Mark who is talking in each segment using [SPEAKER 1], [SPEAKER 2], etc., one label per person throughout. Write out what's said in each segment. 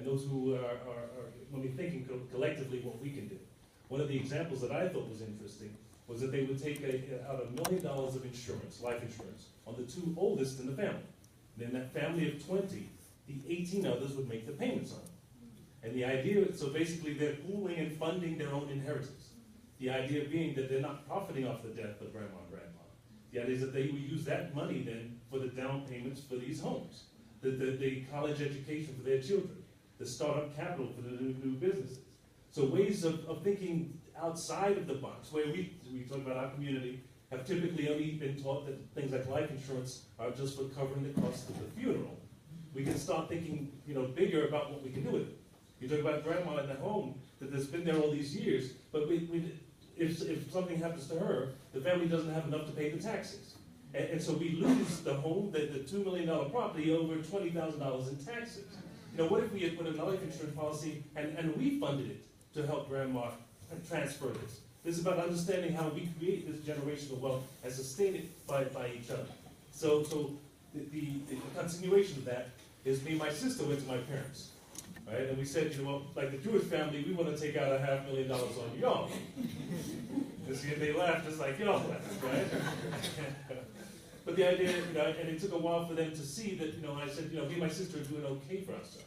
[SPEAKER 1] those who are when we thinking collectively what we can do. One of the examples that I thought was interesting was that they would take out $1 million of insurance, life insurance, on the 2 oldest in the family. And in that family of 20, the 18 others would make the payments on it. And the idea, so basically they're pooling and funding their own inheritance. The idea being that they're not profiting off the death of grandma and grandpa. The idea is that they will use that money then for the down payments for these homes, the college education for their children, the startup capital for the new businesses. So ways of thinking outside of the box, where we talk about our community, have typically only been taught that things like life insurance are just for covering the cost of the funeral. We can start thinking, bigger about what we can do with it. You talk about grandma in the home that has been there all these years, but if something happens to her, the family doesn't have enough to pay the taxes. And so we lose the home, the $2 million property, over $20,000 in taxes. What if we had put a life insurance policy and we funded it to help grandma transfer this? This is about understanding how we create this generational wealth and sustain it by each other. So the continuation of that is me and my sister went to my parents. Right? And we said, like the Jewish family, we want to take out $500,000 on y'all. And see, they laughed just like y'all laughed, right? But the idea, and it took a while for them to see that, I said, me and my sister are doing okay for ourselves.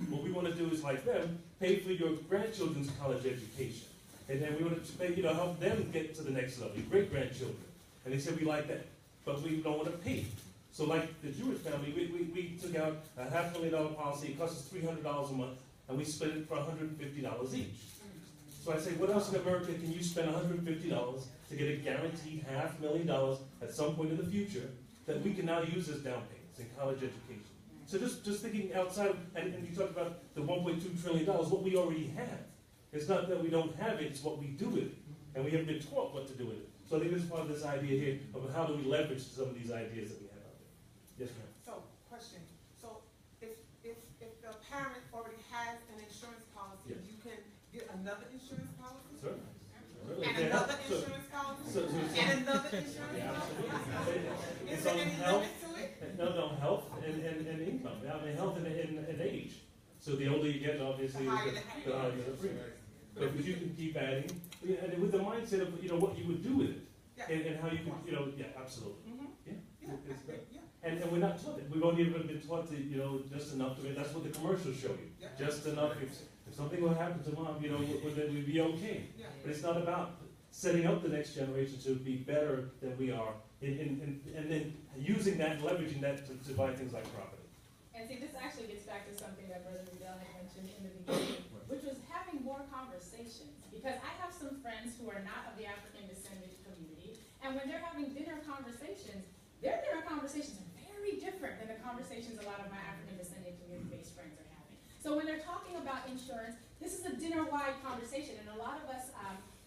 [SPEAKER 1] What we want to do is, like them, pay for your grandchildren's college education. And then we want to pay, help them get to the next level, your great-grandchildren. And they said, we like that, but we don't want to pay. So like the Jewish family, we took out a $500,000 policy. It cost us $300 a month, and we split it for $150 each. So I say, what else in America can you spend $150 to get a guaranteed $500,000 at some point in the future that we can now use as down payments in college education? So just thinking outside, and you talk about the $1.2 trillion, what we already have. It's not that we don't have it, it's what we do with it. And we haven't been taught what to do with it. So I think this is part of this idea here of how do we leverage some of these ideas that we have out there. Yes, ma'am.
[SPEAKER 2] So, question. So, if the parent already has an insurance policy,
[SPEAKER 1] yes,
[SPEAKER 2] you can get another insurance policy?
[SPEAKER 1] Certainly.
[SPEAKER 2] And another insurance policy? And another insurance policy? Is there any limit to it?
[SPEAKER 1] No, health and income. I mean, health and age. So the older you get, obviously, the higher the premium. But you can keep adding, and with the mindset of what you would do with it, and how you can, absolutely, And we're not taught it. We've only ever been taught to, just enough to. That's what the commercials show you. Just enough. If something will happen to mom, then we'd be okay. But it's not about setting up the next generation to be better than we are, and then using that and leveraging that to buy things like property.
[SPEAKER 3] And see, this actually gets back to something that Brother Riddell had mentioned in the beginning, which was having more conversations. Because I have some friends who are not of the African descendant community, and when they're having dinner conversations, their dinner conversations are very different than the conversations a lot of my African descendant community-based friends are having. So when they're talking about insurance, this is a dinner-wide conversation, and a lot of us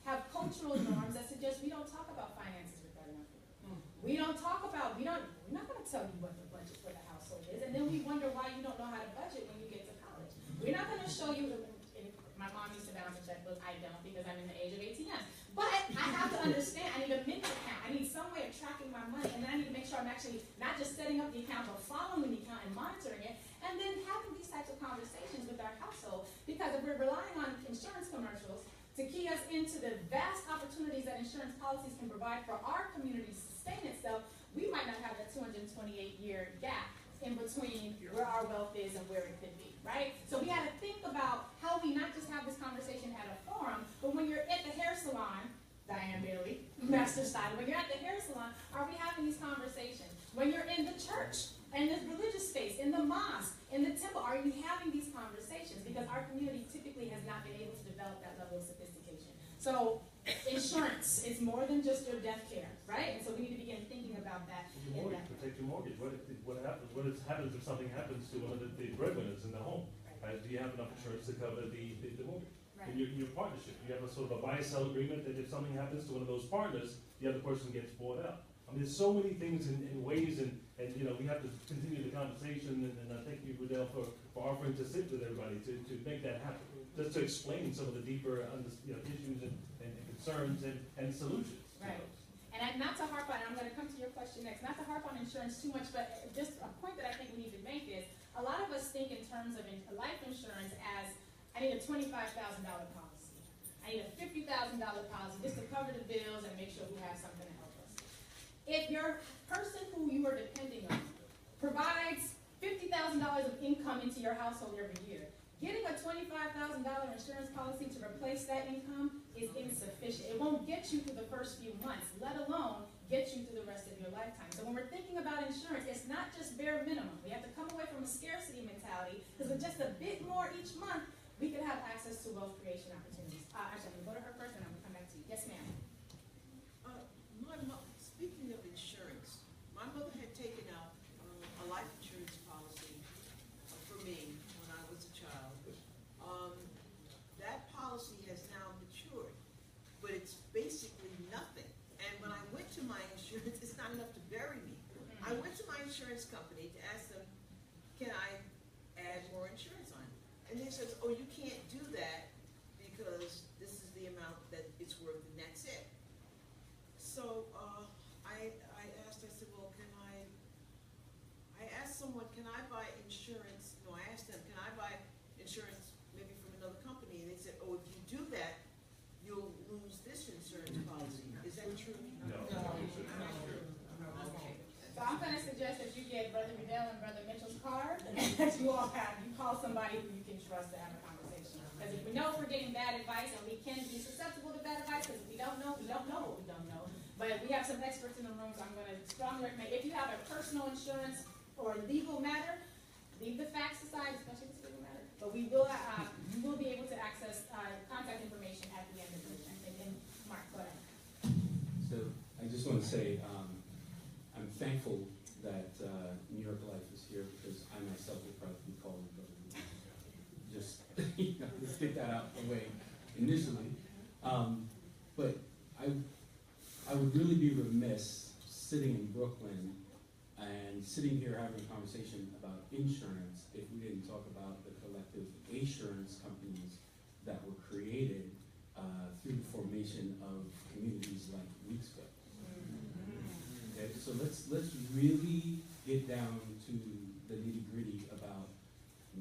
[SPEAKER 3] have cultural norms that suggest we don't talk about finances with our young people. We don't talk about, we're not going to tell you what the budget for the household is, and then we wonder why you don't know how to budget when you get to college. We're not going to show you, my mom used to balance a checkbook, I don't because I'm in the age of ATMs. But I have to understand, I need a mint account, I need some way of tracking my money, and then I need to make sure I'm actually not just setting up the account, but following the account and monitoring it, and then having these types of conversations with our household, because if we're relying on insurance commercials to key us into the vast opportunities that insurance policies can provide for our community to sustain itself, we might not have that 228-year gap in between where our wealth is and where it could be, right? So we had to think about how we not just have this conversation at a forum, but when you're at the hair salon, Diane Bailey, Master Style, when you're at the hair salon, are we having these conversations? When you're in the church, in the religious space, in the mosque, in the temple, are you having these conversations? Because our community typically has not been able to develop that level of sophistication. So insurance is more than just your death care, right? And so we need to begin thinking about that.
[SPEAKER 1] Your mortgage, protect your mortgage. What happens if something happens to one of the breadwinners in the home? Right? Do you have enough insurance to cover the mortgage? Right. In your partnership, you have a sort of a buy-sell agreement that if something happens to one of those partners, the other person gets bought out. I mean, there's so many things in ways, and we have to continue the conversation, and I thank you, Riddell, for offering to sit with everybody to make that happen, just to explain some of the deeper issues and concerns and solutions.
[SPEAKER 3] Right. And not to harp on, I'm going to come to your question next, not to harp on insurance too much, but just a point that I think we need to make is, a lot of us think in terms of life insurance I need a $25,000 policy. I need a $50,000 policy just to cover the bills and make sure we have something to help us. If your person who you are depending on provides $50,000 of income into your household every year, getting a $25,000 insurance policy to replace that income is insufficient. It won't get you through the first few months, let alone get you through the rest of your lifetime. So when we're thinking about insurance, it's not just bare minimum. We have to come away from a scarcity mentality, because with just a bit more each month, we could have access to wealth creation opportunities. Actually, I'm going to go to her first, and I'm going to come back to you. Yes, ma'am.
[SPEAKER 4] Speaking of insurance, my mother had taken out a life insurance policy for me when I was a child. That policy has now matured, but it's basically nothing. And when I went to my insurance, it's not enough to bury me. I went to my insurance company to ask them, can I add more insurance on? And they said, oh, you can't do that because this is the amount that it's worth and that's it. So I asked, I said, well, I asked someone, can I buy insurance? No, I asked them, can I buy insurance maybe from another company? And they said, oh, if you do that, you'll lose this insurance policy. Is that true?
[SPEAKER 1] No.
[SPEAKER 4] Okay.
[SPEAKER 3] So I'm going to suggest that you get Brother Riddell and Brother Mitchell's card, and that you all have, you call somebody who you can trust to have a conversation. Because if we know we're getting bad advice, and we can be susceptible to bad advice, because we don't know what we don't know. But we have some experts in the room, so I'm going to strongly recommend, if you have a personal insurance or a legal matter, leave the facts aside, especially if it's a legal matter. But we will, you will be able to access contact information at the end of the event. And Mark, go ahead.
[SPEAKER 5] So I just want to say I'm thankful that New York Life is here, because I myself will probably be calling Brother Lee. Just let's get that out of the way initially. But I would really be remiss sitting in Brooklyn and sitting here having a conversation about insurance if we didn't talk about the collective assurance companies that were created through the formation of communities like Weeksville. Okay, so let's really get down to the nitty-gritty about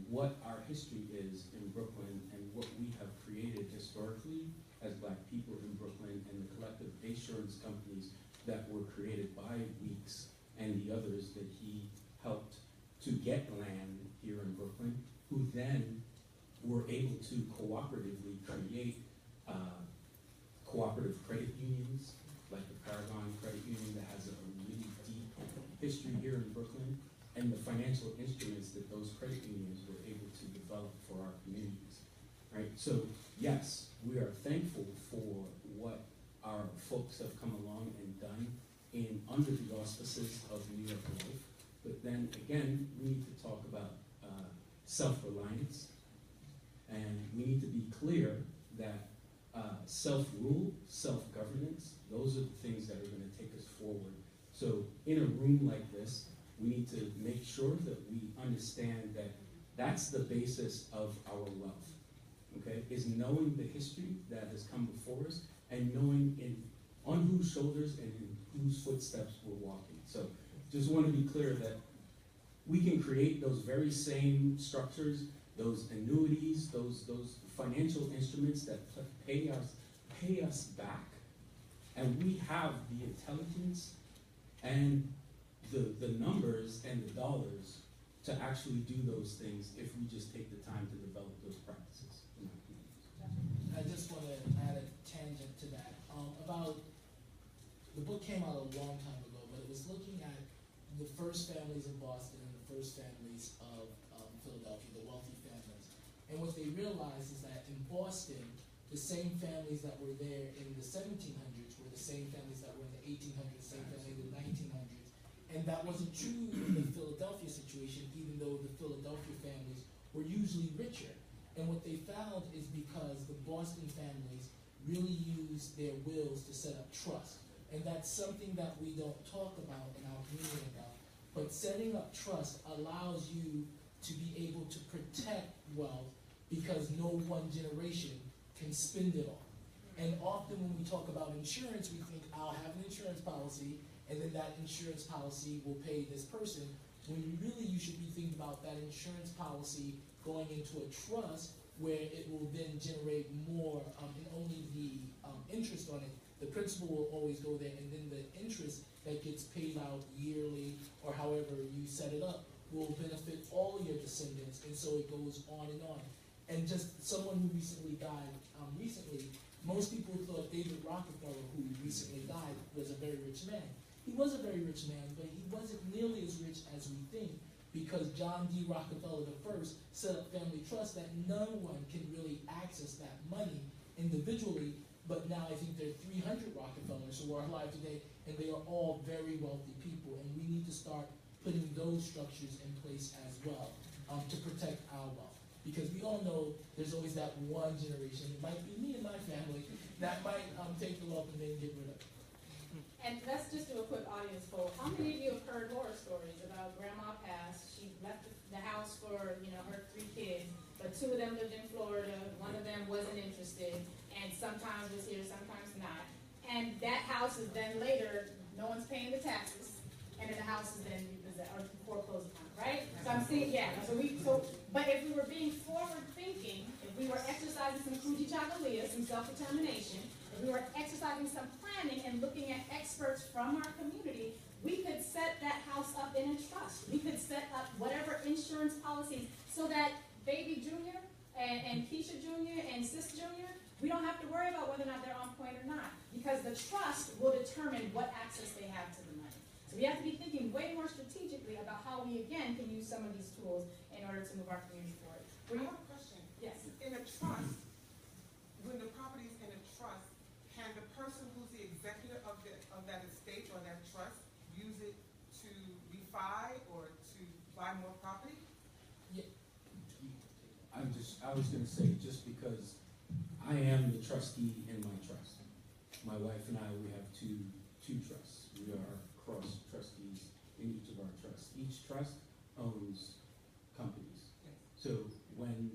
[SPEAKER 5] what our history is in Brooklyn and what we have created historically as Black people in Brooklyn, and the collective assurance companies that were created by Weeks and the others that he helped to get land here in Brooklyn, who then were able to cooperatively create cooperative credit unions, like the Paragon Credit Union that has a really deep history here in Brooklyn, and the financial instruments that those credit unions were able to develop for our communities, right? So yes, we are thankful for what our folks have come along and done under the auspices of New York Life, but then again, we need to talk about self-reliance, and we need to be clear that self-rule, self-governance, those are the things that are going to take us forward. So in a room like this, we need to make sure that we understand that that's the basis of our wealth, okay, is knowing the history that has come before us and knowing on whose shoulders and in whose footsteps we're walking. So just want to be clear that we can create those very same structures, those annuities, those financial instruments that pay us back, and we have the intelligence and the numbers and the dollars to actually do those things if we just take the time to develop those practices.
[SPEAKER 6] I just want to add a tangent to that. The book came out a long time ago, but it was looking at the first families in Boston and the first families of Philadelphia, the wealthy families. And what they realized is that in Boston, the same families that were there in the 1700s were the same families that were in the 1800s, same families in the 1900s. And that wasn't true in the Philadelphia situation, even though the Philadelphia families were usually richer. And what they found is because the Boston families really used their wills to set up trust. And that's something that we don't talk about in our community about. But setting up trust allows you to be able to protect wealth because no one generation can spend it all. And often when we talk about insurance, we think, I'll have an insurance policy, and then that insurance policy will pay this person. When really you should be thinking about that insurance policy going into a trust where it will then generate more, and only the interest on it, the principal will always go there, and then the interest that gets paid out yearly or however you set it up will benefit all your descendants, and so it goes on and on. And just someone who recently died, most people thought David Rockefeller, who recently died, was a very rich man. He was a very rich man, but he wasn't nearly as rich as we think, because John D. Rockefeller I set up family trusts that no one can really access that money individually, but now I think there are 300 Rockefellers who are alive today, and they are all very wealthy people, and we need to start putting those structures in place as well to protect our wealth. Because we all know there's always that one generation, it might be me and my family, that might take the wealth and then get rid of it.
[SPEAKER 3] And let's just do a quick audience poll. How many of you have heard horror stories about grandma passed, she left the house for, her 3 kids, but 2 of them lived in Florida, 1 of them wasn't interested, and sometimes was here, sometimes not. And that house is then later, no one's paying the taxes, and then the house is then repossessed or foreclosed upon, right? So I'm saying, but if we were being forward thinking, if we were exercising some kujichagulia, some self-determination, if we were exercising some planning and looking at experts from our community, we could set that house up in a trust. We could set up whatever insurance policies so that baby Junior and Keisha Junior and Sis Junior, we don't have to worry about whether or not they're on point or not, because the trust will determine what access they have to the money. So we have to be thinking way more strategically about how we, again, can use some of these tools in order to move our community forward.
[SPEAKER 2] I have a question.
[SPEAKER 3] Yes.
[SPEAKER 2] In a trust, when the property is in a trust, can the person who's the executor of that estate or that trust use it to refi or to buy more property?
[SPEAKER 5] Yeah. I was going to say, just because I am the trustee in my trust, my wife and I, we have two trusts. We are cross trustees in each of our trusts. Each trust owns companies.
[SPEAKER 2] Yes.
[SPEAKER 5] So when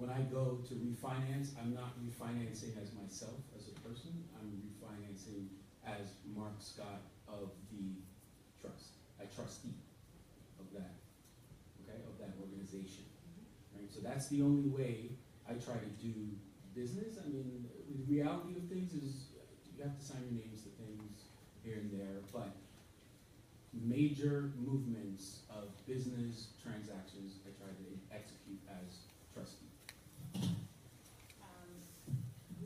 [SPEAKER 5] I go to refinance, I'm not refinancing as myself as a person. I'm refinancing as Mark Scott of the trust, a trustee of that, okay, of that organization. Right? So that's the only way I try to do business. I mean, the reality of things is you have to sign your names to things here and there, but major movements of business transactions I try to execute as trustee.
[SPEAKER 1] I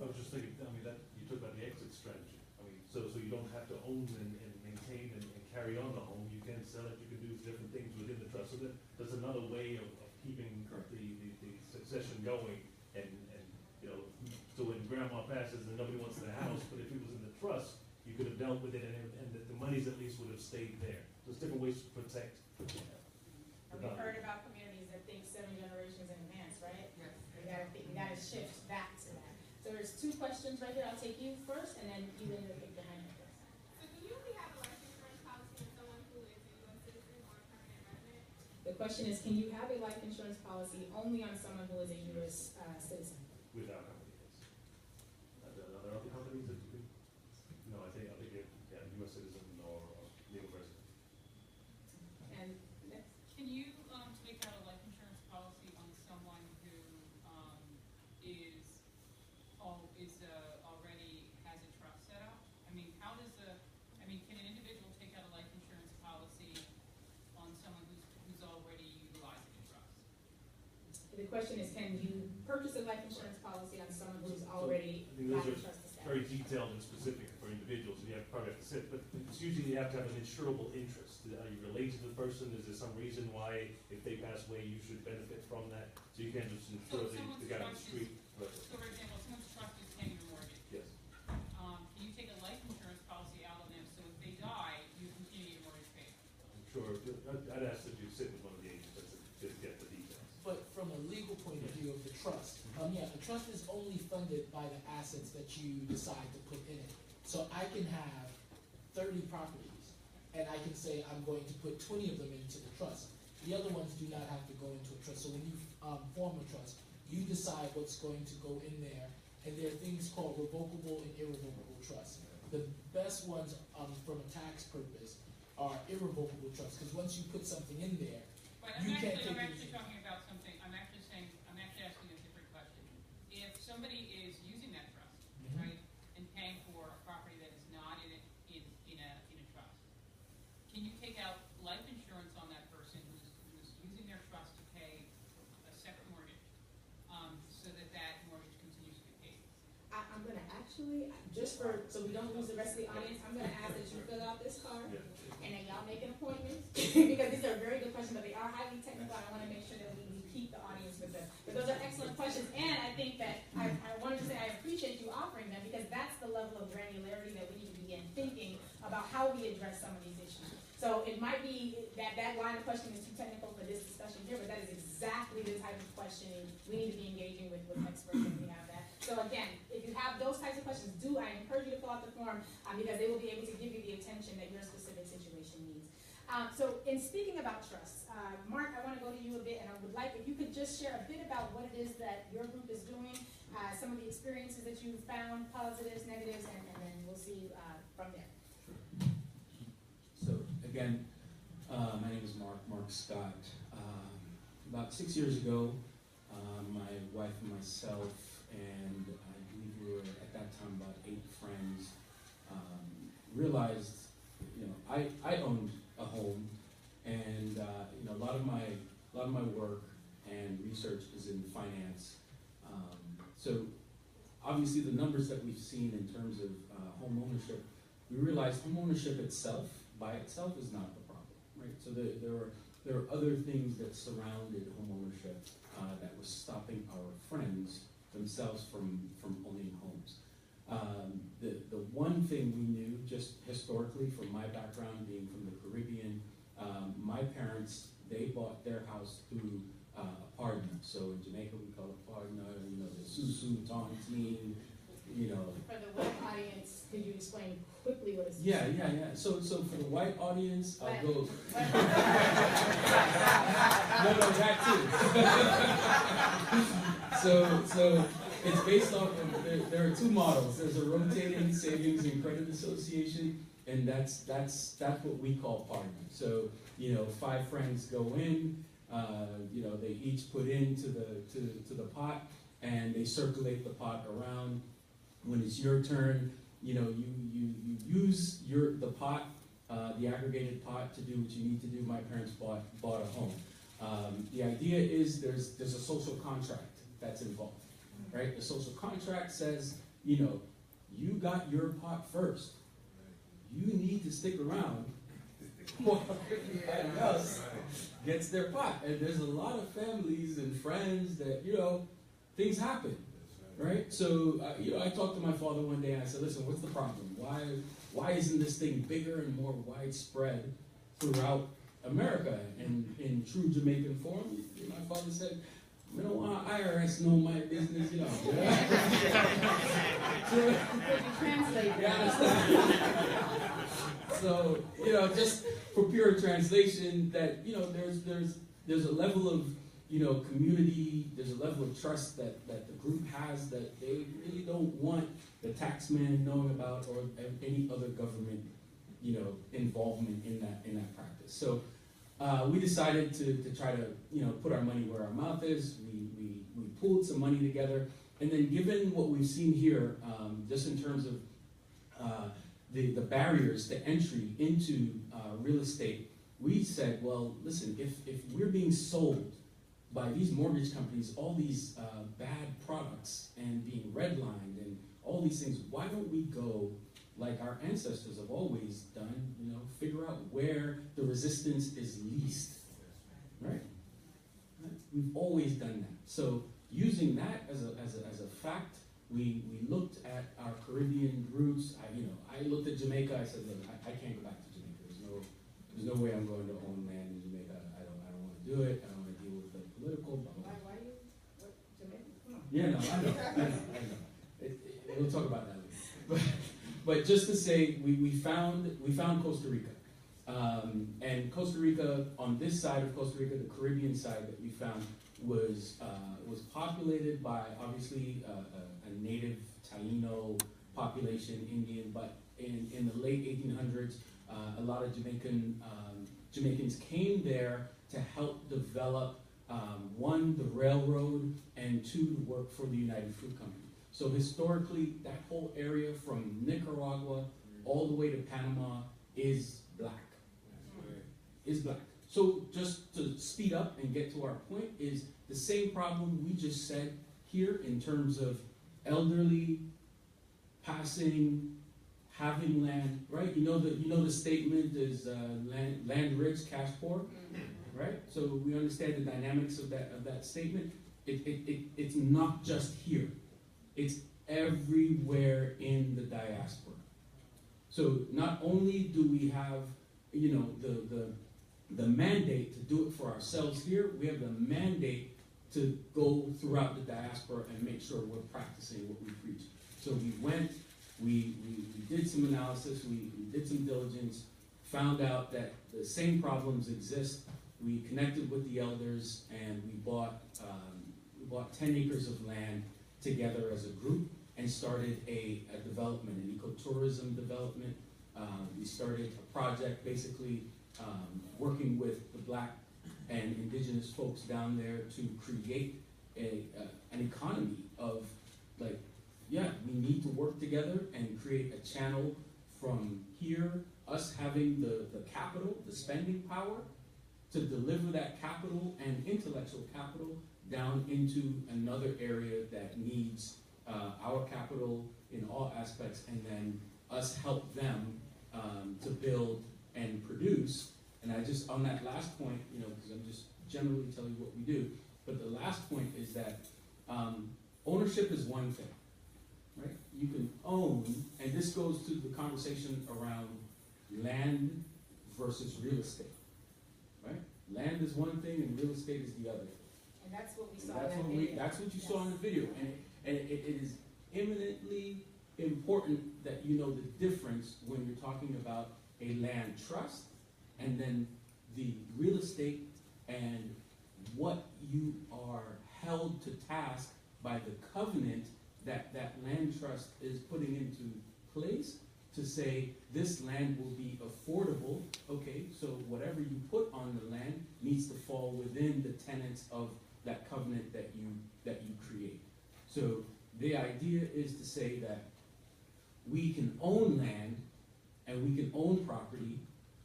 [SPEAKER 1] was just thinking, that you talked about the exit strategy. So you don't have to own and maintain and carry on the home. You can sell it. You can do different things within the trust. So there's another way of keeping the succession going. And so when grandma passes and nobody wants the house, but if it was in the trust, you could have dealt with it, and the monies at least would have stayed there. There's different ways to protect.
[SPEAKER 3] And we've heard about communities that think 7 generations in advance, right?
[SPEAKER 2] Yes.
[SPEAKER 3] We gotta shift back to that. So there's 2 questions right here. I'll take you first, and then you in the pick behind me first.
[SPEAKER 7] So do you only have a life insurance policy with someone who is a U.S. citizen or a permanent resident?
[SPEAKER 3] The question is, can you have a life insurance policy only on someone who is a U.S. Citizen?
[SPEAKER 1] With our company, yes. Are there other companies that you could? No, I think U.S. citizen or legal resident.
[SPEAKER 3] And next.
[SPEAKER 8] Can you take out a life insurance policy on someone who already has a trust set up? Can an individual take out a life insurance policy on someone who's already utilizing a trust?
[SPEAKER 3] The question is, can you purchase a life insurance policy on someone who's already got a trust established?
[SPEAKER 1] Very detailed and specific for individuals, and you probably have to sit, but it's usually you have to have an insurable interest. Are you related to the person? Is there some reason why, if they pass away, you should benefit from that? So you can't just insure the guy on the street.
[SPEAKER 8] So for example, someone's trust is paying your mortgage.
[SPEAKER 1] Yes.
[SPEAKER 8] Can you take a life insurance policy out on them so if they die, you continue your mortgage payment?
[SPEAKER 1] I'm sure, I'd ask that you sit with one of the agents to get the details.
[SPEAKER 6] But from a legal point of view of the trust, the trust is only funded by the assets that you decide to put in it. So I can have 30 properties, and I can say I'm going to put 20 of them into the trust. The other ones do not have to go into a trust. So when you form a trust, you decide what's going to go in there, and there are things called revocable and irrevocable trusts. The best ones from a tax purpose are irrevocable trusts, because once you put something in there,
[SPEAKER 8] But
[SPEAKER 6] you can't take
[SPEAKER 8] I'm
[SPEAKER 6] it.
[SPEAKER 8] actually talking about something. I'm actually saying
[SPEAKER 3] actually, so we don't lose the rest of the audience, I'm gonna ask that you fill out this card, and then y'all make an appointment, because these are very good questions, but they are highly technical, and I wanna make sure that we keep the audience with them. But those are excellent questions, and I think that, I wanted to say, I appreciate you offering them, because that's the level of granularity that we need to begin thinking about how we address some of these issues. So it might be that line of questioning is too technical for this discussion here, but that is exactly the type of questioning we need to be engaging with experts when we have that. So again, if you have those types of questions, I encourage you to fill out the form because they will be able to give you the attention that your specific situation needs. So in speaking about trust, Mark, I want to go to you a bit, and I would like if you could just share a bit about what it is that your group is doing, some of the experiences that you've found, positives, negatives, and then we'll see from there.
[SPEAKER 5] So again, my name is Mark Scott. About 6 years ago, my wife and myself, and I believe we were at that time about 8 friends, realized, I owned a home, and a lot of my work and research is in finance. So obviously the numbers that we've seen in terms of home ownership, we realized home ownership itself, by itself, is not the problem, right? So there are other things that surrounded home ownership that was stopping our friends themselves from owning homes. The one thing we knew, just historically from my background being from the Caribbean, my parents, they bought their house through a partner. So in Jamaica we call it partner, the susu, tontine,
[SPEAKER 3] For the web audience, could you explain quickly what it's?
[SPEAKER 5] Yeah. So for the white audience, I'll go. No, that too. So it's based off of, there are 2 models. There's a rotating savings and credit association, and that's what we call partner. So 5 friends go in, they each put into the pot, and they circulate the pot around. When it's your turn, you use the pot, the aggregated pot, to do what you need to do. My parents bought a home. The idea is there's a social contract that's involved, right? The social contract says, you got your pot first. You need to stick around while everybody else gets their pot. And there's a lot of families and friends that, things happen. Right? So, I talked to my father one day and I said, listen, what's the problem? Why isn't this thing bigger and more widespread throughout America? And in true Jamaican form, my father said, I don't want IRS know my business, So, just for pure translation, that, there's a level of community, there's a level of trust that the group has that they really don't want the taxman knowing about, or any other government, involvement in that practice. So we decided to try to, put our money where our mouth is. We pulled some money together, and then given what we've seen here, just in terms of the barriers to entry into real estate, we said, well, listen, if we're being sold by these mortgage companies all these bad products and being redlined and all these things, why don't we go like our ancestors have always done, figure out where the resistance is least, right? We've always done that. So using that as a fact, we looked at our Caribbean roots. I looked at Jamaica. I said, look, I can't go back to Jamaica. There's no way I'm going to own land in Jamaica. I don't want to do it. I don't want to deal with the political. Blah, blah, blah.
[SPEAKER 3] Why do you? Jamaica? Come on.
[SPEAKER 5] Yeah, no, I know. We'll talk about that later. But just to say, we found Costa Rica. And Costa Rica, on this side of Costa Rica, the Caribbean side that we found, was populated by obviously a native Taino population, Indian, but in the late 1800s, a lot of Jamaicans came there to help develop, 1, the railroad, and 2, to work for the United Fruit Company. So historically, that whole area from Nicaragua all the way to Panama is black. Is black. So just to speed up and get to our point, is the same problem we just said here in terms of elderly passing, having land, right? You know the statement is land rich, cash poor, right? So we understand the dynamics of that statement. It's not just here. It's everywhere in the diaspora. So not only do we have, the mandate to do it for ourselves here, we have the mandate to go throughout the diaspora and make sure we're practicing what we preach. So we went, we did some analysis, we did some diligence, found out that the same problems exist. We connected with the elders, and we bought 10 acres of land together as a group and started a development, an ecotourism development. We started a project basically working with the Black and indigenous folks down there to create an economy of we need to work together and create a channel from here, us having the capital, the spending power, to deliver that capital and intellectual capital down into another area that needs our capital in all aspects, and then us help them to build and produce. And I just, on that last point, because I'm just generally telling you what we do, but the last point is that ownership is one thing, right? You can own, and this goes to the conversation around land versus real estate, right? Land is one thing and real estate is the other.
[SPEAKER 3] And that's what we
[SPEAKER 5] And
[SPEAKER 3] saw in that video.
[SPEAKER 5] that's what you saw in the video. And it is eminently important that you know the difference when you're talking about a land trust and then the real estate and what you are held to task by the covenant that land trust is putting into place to say this land will be affordable. Okay, so whatever you put on the land needs to fall within the tenets of that covenant that you create. So the idea is to say that we can own land and we can own property,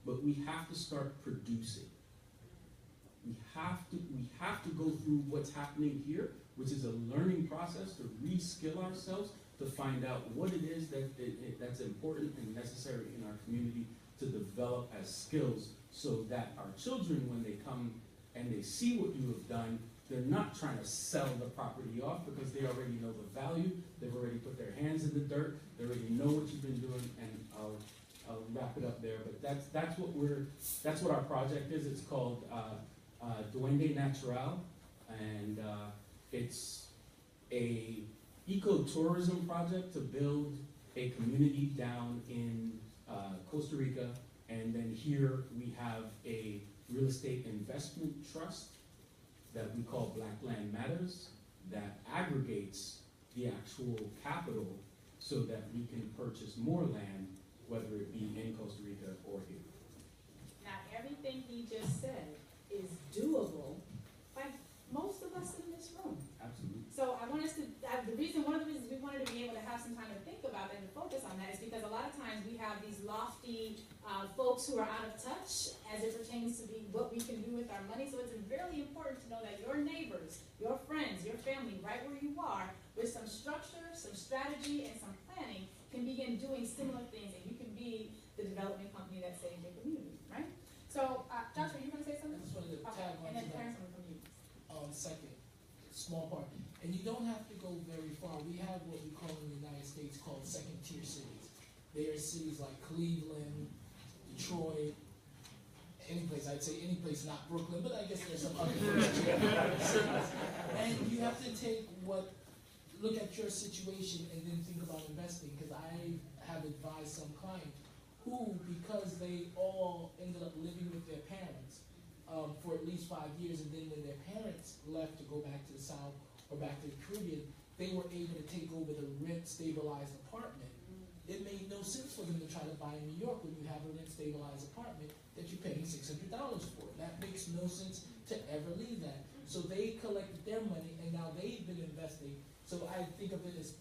[SPEAKER 5] but we have to start producing. We have to go through what's happening here, which is a learning process to re-skill ourselves to find out what it is that's important and necessary in our community to develop as skills, so that our children, when they come and they see what you have done, they're not trying to sell the property off because they already know the value. They've already put their hands in the dirt. They already know what you've been doing, and I'll wrap it up there. But that's what our project is. It's called Duende Natural, and it's a ecotourism project to build a community down in Costa Rica, and then here we have a real estate investment trust that we call Black Land Matters that aggregates the actual capital so that we can purchase more land, whether it be in Costa Rica or here.
[SPEAKER 3] Now, everything he just said is doable by most of us in this room.
[SPEAKER 5] Absolutely.
[SPEAKER 3] So I want us to, one of the reasons we wanted to be able to have some time to think about that and to focus on that is because a lot of times we have these lofty folks who are out of touch as it pertains to what we can do with our money. So it's very important to know that your neighbors, your friends, your family, right where you are, with some structure, some strategy, and some planning, can begin doing similar things, and you can be the development company that saves your community, right? So, Joshua, you want to say something?
[SPEAKER 6] I just wanted to tag on
[SPEAKER 3] And
[SPEAKER 6] to
[SPEAKER 3] then
[SPEAKER 6] that.
[SPEAKER 3] Terrence from you.
[SPEAKER 6] Second, small part. And you don't have to go very far. We have what we call in the United States called second-tier cities. They are cities like Cleveland, Detroit, any place. I'd say any place not Brooklyn, but I guess there's some other cities. And you have to look at your situation and then think about investing. Because I have advised some clients who, because they all ended up living with their parents for at least 5 years, and then when their parents left to go back to the South or back to the Caribbean, they were able to take over the rent-stabilized apartment. It made no sense for them to try to buy in New York when you have a rent-stabilized apartment that you're paying $600 for. That makes no sense to ever leave that. So they collected their money, and now they've been investing. So I think of it as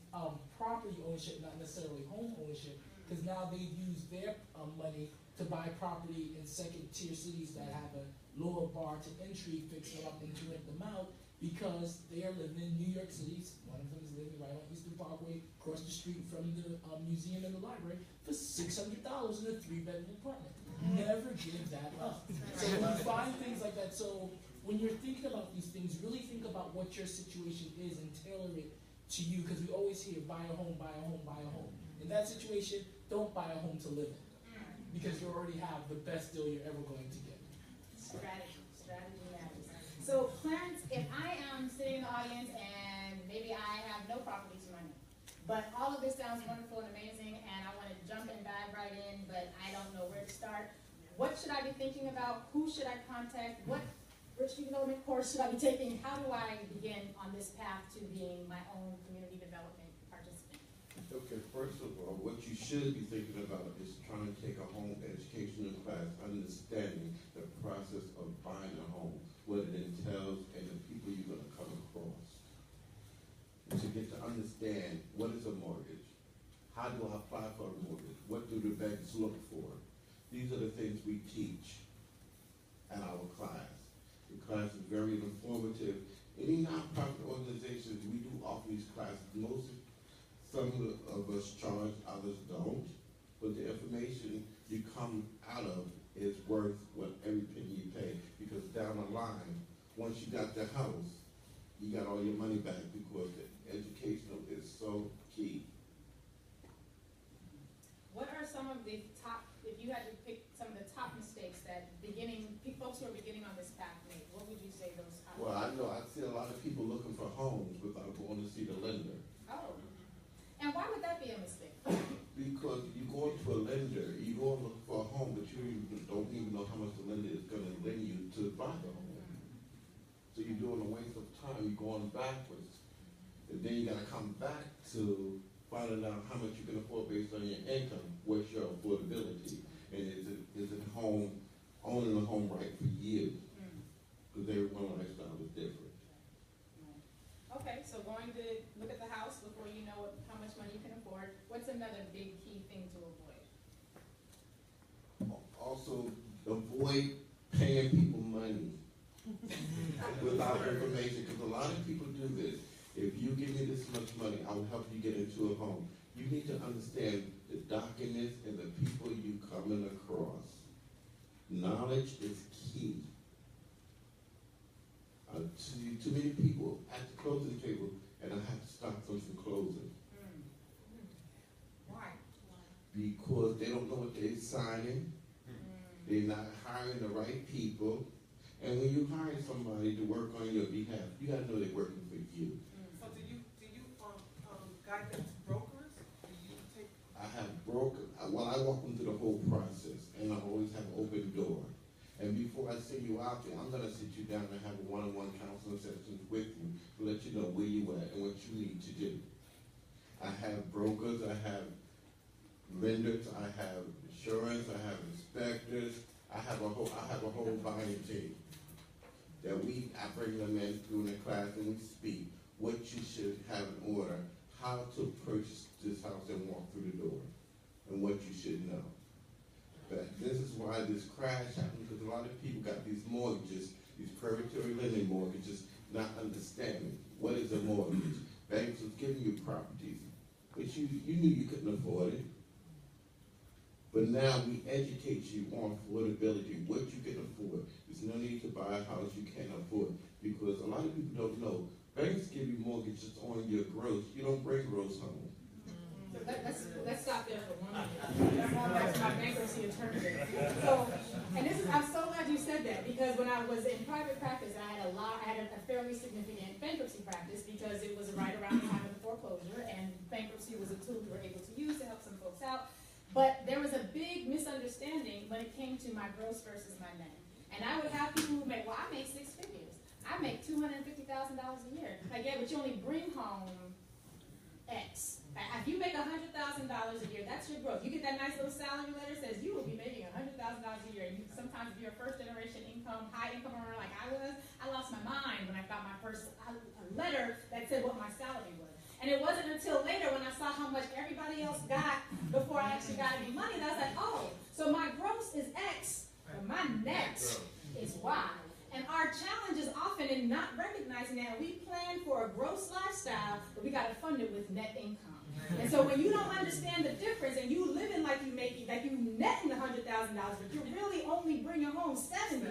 [SPEAKER 6] property ownership, not necessarily home ownership, because now they've used their money to buy property in second-tier cities that have a lower bar to entry, fix them up, and to rent them out, because they are living in New York York City. One of them is living right on Eastern Parkway, across the street from the museum and the library, for $600 in a 3-bedroom apartment. Never give that up. So when you find things like that, so when you're thinking about these things, really think about what your situation is and tailor it to you, because we always hear buy a home, buy a home, buy a home. In that situation, don't buy a home to live in, because you already have the best deal you're ever going to get.
[SPEAKER 3] Strategy matters. So Clarence, if I am sitting in the audience and maybe I have no property to my name, but all of this sounds wonderful and amazing, and I want to jump and dive right in, but I don't know where to start. What should I be thinking about? Who should I contact? What Richard development course should I be taking? How do I begin on this path to being my own community development participant?
[SPEAKER 9] Okay, first of all, what you should be thinking about is trying to take a home educational class, understanding the process of buying a home, what it entails, and the people you're going to come across. To get to understand what is a mortgage, how do I apply for a mortgage, what do the banks look for? These are the things we teach at our class. The class is very informative. Any nonprofit organizations, we do offer these classes. Some of us charge, others don't. But the information you come out of is worth what every penny you pay. Because down the line, once you got the house, you got all your money back, because the educational is so key.
[SPEAKER 3] What are some of the top, if you had to pick some of the top mistakes that folks who are beginning on this path make, what would you say those are?
[SPEAKER 9] Well, I know I see a lot of people looking for homes without going to see the lender.
[SPEAKER 3] Oh, and why would that be a mistake?
[SPEAKER 9] Because you go to a lender, you go and look for a home, but you don't even know how much the lender is going to lend you to buy the home. So you're doing a waste of time, you're going backwards. And then you got to come back to finding out how much you can afford based on your income, what's your affordability, and is it owning a home right for you? Because everyone's lifestyle is different.
[SPEAKER 3] Okay, so going to look at the house before you know how much money you can afford. What's another big key thing to avoid?
[SPEAKER 9] Also, avoid paying people money without information, because a lot of people do this. If you give me this much money, I will help you get into a home. You need to understand the documents and the people you coming across. Knowledge is key. Too many people at the closing table, and I have to stop them from closing.
[SPEAKER 2] Why?
[SPEAKER 9] Because they don't know what they're signing. They're not hiring the right people. And when you hire somebody to work on your behalf, you got to know they're working for you.
[SPEAKER 2] So do you guide them to brokers? Do you take?
[SPEAKER 9] I have brokers. Well, I walk them through the whole process, and I always have an open door. And before I send you out there, I'm going to sit you down and have a one-on-one counseling session with you to let you know where you at and what you need to do. I have brokers, I have lenders, I have insurance, I have inspectors, I have a whole buying team that I bring them in during the class and we speak what you should have in order, how to purchase this house and walk through the door, and what you should know. But this is why this crash happened, because a lot of people got these mortgages, these predatory lending mortgages, not understanding what is a mortgage. Banks was giving you properties, but you knew you couldn't afford it. But now we educate you on affordability, what you can afford. There's no need to buy a house you can't afford, because a lot of people don't know. Banks give you mortgages on your gross. You don't bring gross home.
[SPEAKER 3] Let's stop there for 1 minute. Going back to my bankruptcy attorney. So, and I'm so glad you said that, because when I was in private practice, I had a fairly significant bankruptcy practice, because it was right around the time of the foreclosure, and bankruptcy was a tool we were able to use to help some folks out. But there was a big misunderstanding when it came to my gross versus my net. And I would have people who make, well, I make 6 figures. I make $250,000 a year. Like, yeah, but you only bring home X. If you make $100,000 a year, that's your growth. You get that nice little salary letter that says you will be making $100,000 a year. And sometimes if you're a first generation income, high income earner like I was, I lost my mind when I got my first letter that said what my salary was. And it wasn't until later when I saw how much everybody else got before I actually got any money that I was like, oh, so my gross is X, but my net is Y. And our challenge is often in not recognizing that we plan for a gross lifestyle. we gotta fund it with net income. And so when you don't understand the difference and you living like you netting $100,000, but you're really only bringing home 70,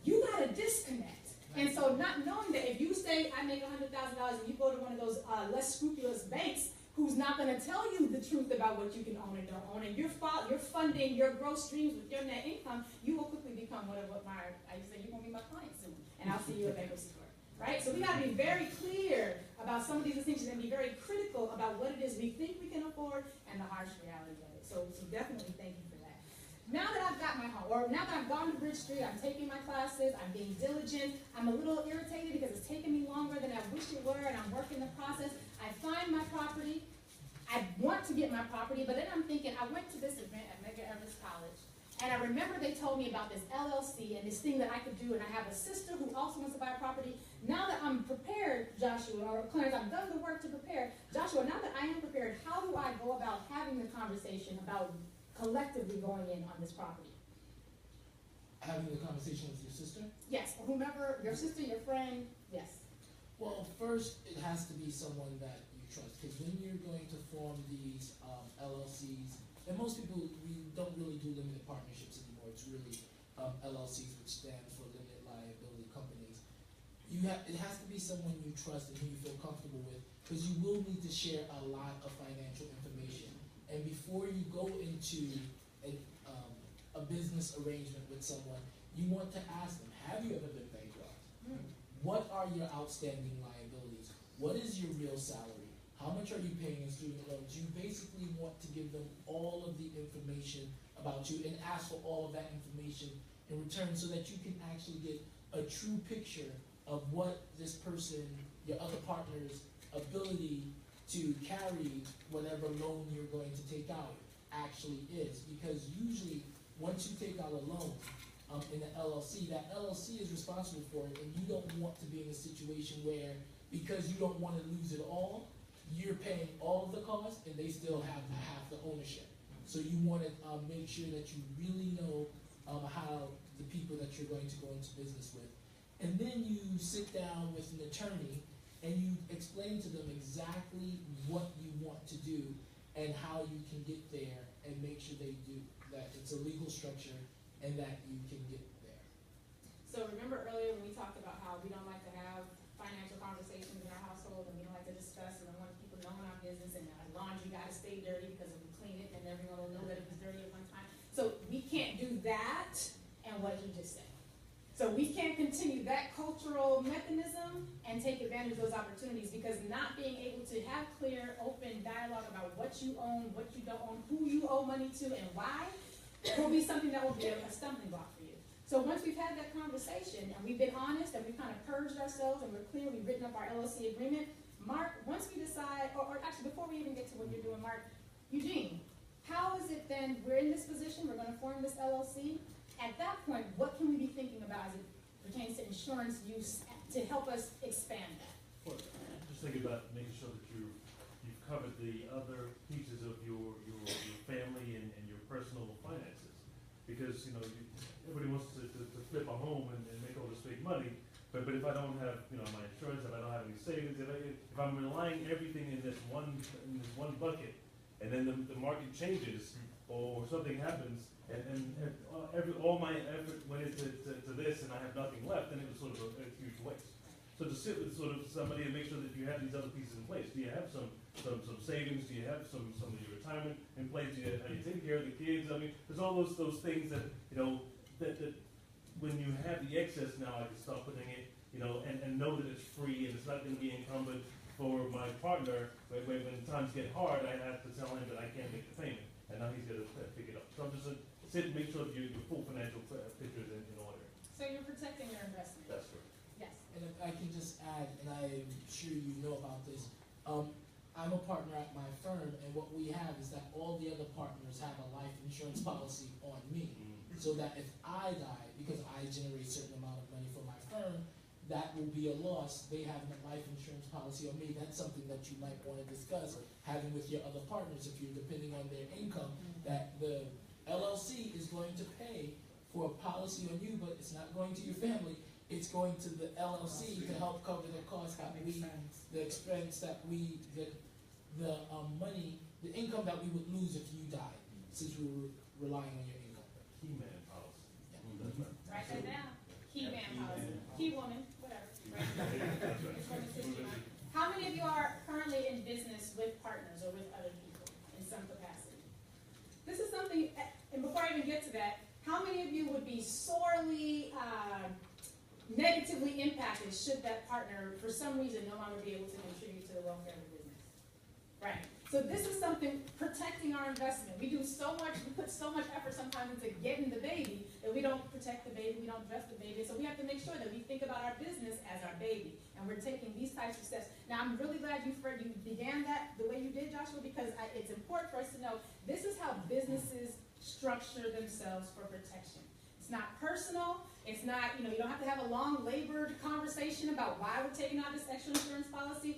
[SPEAKER 3] you got a disconnect. And so not knowing that if you say I make $100,000 and you go to one of those less scrupulous banks who's not going to tell you the truth about what you can own and don't own, and you're funding your gross streams with your net income, you will quickly become what I used to say, you're going to be my client soon, and I'll see you at bankruptcy court. Right? So we got to be very clear about some of these distinctions and be very critical about what it is we think we can afford and the harsh reality of it. So definitely thank you for that. Now that I've got my home, or now that I've gone to Bridge Street, I'm taking my classes, I'm being diligent, I'm a little irritated because it's taken me longer than I wish it were, and I'm working the process. I find my property, I want to get my property, but then I'm thinking, I went to this event at Medgar Evers College, and I remember they told me about this LLC and this thing that I could do, and I have a sister who also wants to buy a property. Now that I'm prepared, Joshua, or Clarence, I've done the work to prepare. Joshua, now that I am prepared, how do I go about having the conversation about collectively going in on this property?
[SPEAKER 6] Having the conversation with your sister?
[SPEAKER 3] Yes, or whomever, your sister, your friend, yes.
[SPEAKER 6] Well, first, it has to be someone that you trust, because when you're going to form these LLCs, and most people, we don't really do limited partnerships anymore. It's really LLCs, which stands for limited liability companies. It has to be someone you trust and who you feel comfortable with, because you will need to share a lot of financial information. And before you go into a business arrangement with someone, you want to ask them, have you ever been bankrupt? What are your outstanding liabilities? What is your real salary? How much are you paying in student loans? You basically want to give them all of the information about you and ask for all of that information in return so that you can actually get a true picture of what this person, your other partner's ability to carry whatever loan you're going to take out actually is. Because usually, once you take out a loan in an LLC, that LLC is responsible for it, and you don't want to be in a situation where, because you don't want to lose it all, you're paying all of the costs and they still have half the ownership. So you want to make sure that you really know how the people that you're going to go into business with. And then you sit down with an attorney and you explain to them exactly what you want to do and how you can get there and make sure that it's a legal structure and that you can get there.
[SPEAKER 3] So remember earlier when we talked about how we don't like to have financial conversations in our household and we don't like to discuss and we don't want people knowing our business and our laundry got to stay dirty because if we clean it then everyone will know that it was dirty at one time. So we can't do that and what he just said. So we can't continue that cultural mechanism and take advantage of those opportunities because not being able to have clear, open dialogue about what you own, what you don't own, who you owe money to, and why will be something that will be a stumbling block for you. So once we've had that conversation and we've been honest and we've kind of purged ourselves and we're clear, we've written up our LLC agreement, Mark, once we decide, or actually before we even get to what you're doing, Mark, Eugene, how is it then, we're in this position, we're going to form this LLC. At that point, what can we be thinking about as it pertains to insurance use to help us expand that?
[SPEAKER 1] Well, just thinking about making sure that you've covered the other pieces of your family and your personal finances. Because, everybody wants to flip a home and make all this big money, but if I don't have, my insurance, if I don't have any savings, if I'm relying everything in this one bucket, and then the market changes or something happens, and all my effort went into this, and I have nothing left, then it was sort of a huge waste. So to sit with sort of somebody and make sure that you have these other pieces in place. Do you have some savings? Do you have some of your retirement in place? Are you taking care of the kids? I mean, there's all those things that that when you have the excess now, I can start putting it, and know that it's free and it's not going to be encumbered for my partner. When times get hard, I have to tell him that I can't make the payment, and now he's going to pick it up. So I'm just sit and make sure that your full financial picture is in order.
[SPEAKER 3] So you're protecting your investment.
[SPEAKER 1] That's correct.
[SPEAKER 3] Yes.
[SPEAKER 6] And if I can just add, and I'm sure you know about this, I'm a partner at my firm, and what we have is that all the other partners have a life insurance policy on me, so that if I die, because I generate a certain amount of money for my firm, that will be a loss. They have a life insurance policy on me. That's something that you might want to discuss having with your other partners if you're depending on their income, that the LLC is going to pay for a policy on you, but it's not going to your family. it's going to the LLC to help cover the cost that the expense that the money, the income that we would lose if you died, since we were relying on your income.
[SPEAKER 1] Key man policy.
[SPEAKER 3] Write that down. Key man policy. Key woman, whatever. Right? How many of you are currently in business with partners or with other people in some capacity? This is something, and before I even get to that, how many of you would be sorely negatively impacted should that partner, for some reason, no longer be able to contribute to the welfare of the business? Right. So this is something, protecting our investment. We put so much effort sometimes into getting the baby that we don't protect the baby, we don't dress the baby. So we have to make sure that we think about our business as our baby. And we're taking these types of steps. Now, I'm really glad you began that the way you did, Joshua, because it's important for us to know this is how businesses structure themselves for protection. It's not personal. It's not, you don't have to have a long, labored conversation about why we're taking out this extra insurance policy.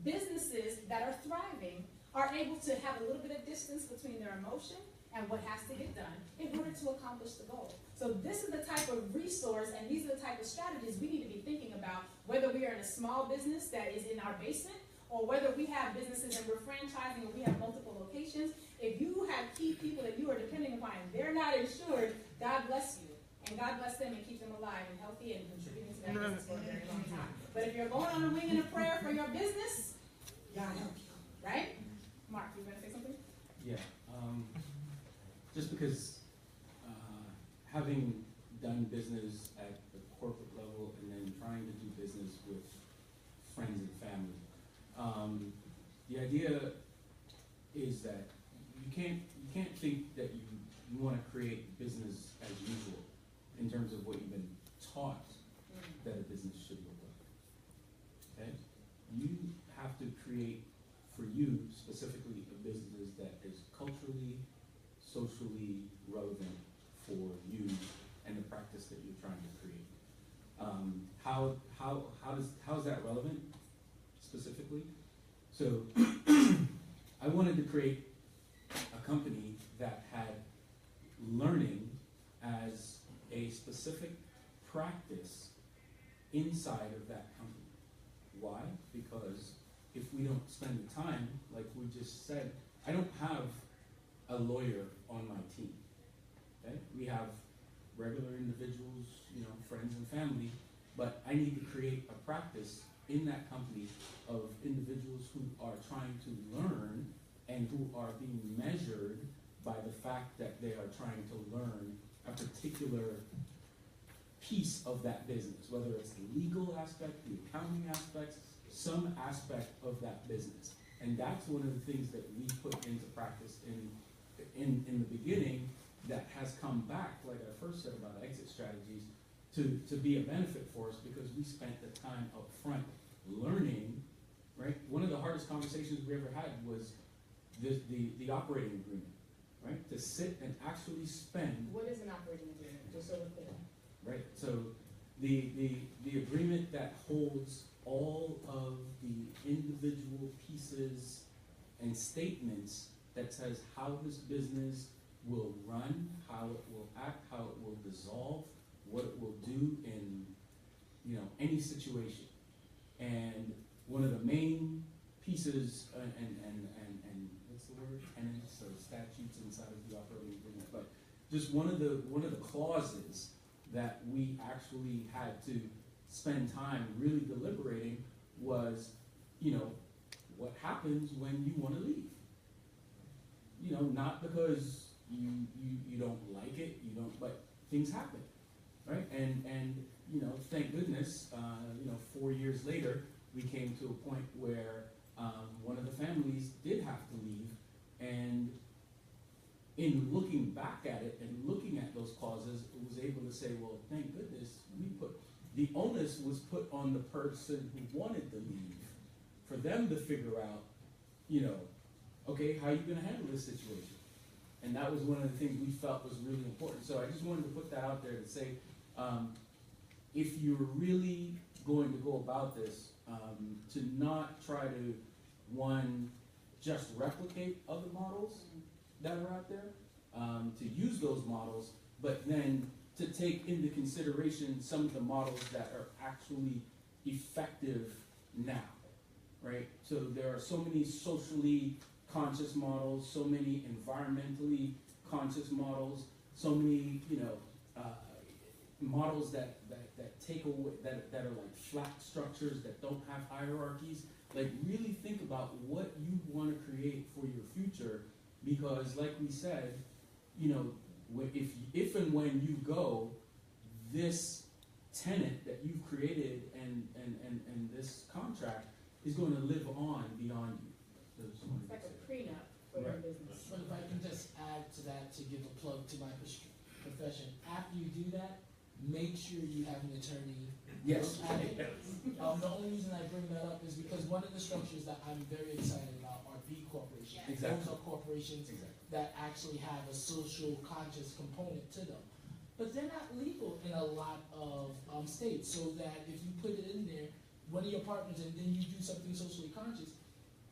[SPEAKER 3] Businesses that are thriving are able to have a little bit of distance between their emotion and what has to get done in order to accomplish the goal. So this is the type of resource and these are the type of strategies we need to be thinking about, whether we are in a small business that is in our basement or whether we have businesses and we're franchising or we have multiple locations. If you have key people that you are depending upon and they're not insured, God bless you. And God bless them and keep them alive and healthy and contributing to that business for a very long time. But if you're going on a wing and a prayer for your business, God help you. Right? Mark, you going to say something?
[SPEAKER 5] Yeah. Just because having done business at the corporate level and then trying to do business with friends and family, the idea is that you can't think that you want to create business as usual in terms of what you've been taught that a business should look like. Okay? You have to create for you specifically a business that is culturally, socially relevant for you and the practice that you're trying to create. How is that relevant specifically? So I wanted to create a company that had learning as a specific practice inside of that company. Why? Because if we don't spend the time, like we just said, I don't have a lawyer on my team. Okay? We have regular individuals, friends and family, but I need to create a practice in that company of individuals who are trying to learn and who are being measured by the fact that they are trying to learn a particular piece of that business, whether it's the legal aspect, the accounting aspects, some aspect of that business. And that's one of the things that we put into practice in the beginning that has come back, like I first said about exit strategies, to be a benefit for us because we spent the time up front learning, right? One of the hardest conversations we ever had was the operating agreement, right? To sit and actually spend.
[SPEAKER 3] What is an operating agreement? Just so we're clear.
[SPEAKER 5] Right, so the agreement that holds all of the individual pieces and statements that says how this business will run, how it will act, how it will dissolve, what it will do in any situation. And one of the main pieces and what's the word? Tenets or statutes inside of the operating agreement, but just one of the clauses that we actually had to spend time really deliberating was, what happens when you want to leave? Not because you don't like it, but things happen, right? And thank goodness, 4 years later, we came to a point where one of the families did have to leave, and in looking back at it and looking at those clauses, it was able to say, well, thank goodness the onus was put on the person who wanted to leave for them to figure out, okay, how are you going to handle this situation? And that was one of the things we felt was really important. So I just wanted to put that out there to say, if you're really going to go about this, to not try to, one, just replicate other models that are out there, to use those models, but then to take into consideration some of the models that are actually effective now, right? So there are so many socially conscious models, so many environmentally conscious models, so many, models that take away, that are like flat structures that don't have hierarchies. Like, really think about what you want to create for your future, because like we said, if and when you go, this tenant that you've created and this contract is going to live on beyond you.
[SPEAKER 3] It's like a prenup for your
[SPEAKER 5] Right.
[SPEAKER 3] business.
[SPEAKER 6] But if I can just add to that to give a plug to my profession, after you do that, make sure you have an attorney.
[SPEAKER 5] Yes.
[SPEAKER 6] look at it. The only reason I bring that up is because one of the structures that I'm very excited about are B corporations.
[SPEAKER 5] Exactly.
[SPEAKER 6] Those are corporations that actually have a social conscious component to them. But they're not legal in a lot of states, so that if you put it in there, one of your partners, and then you do something socially conscious,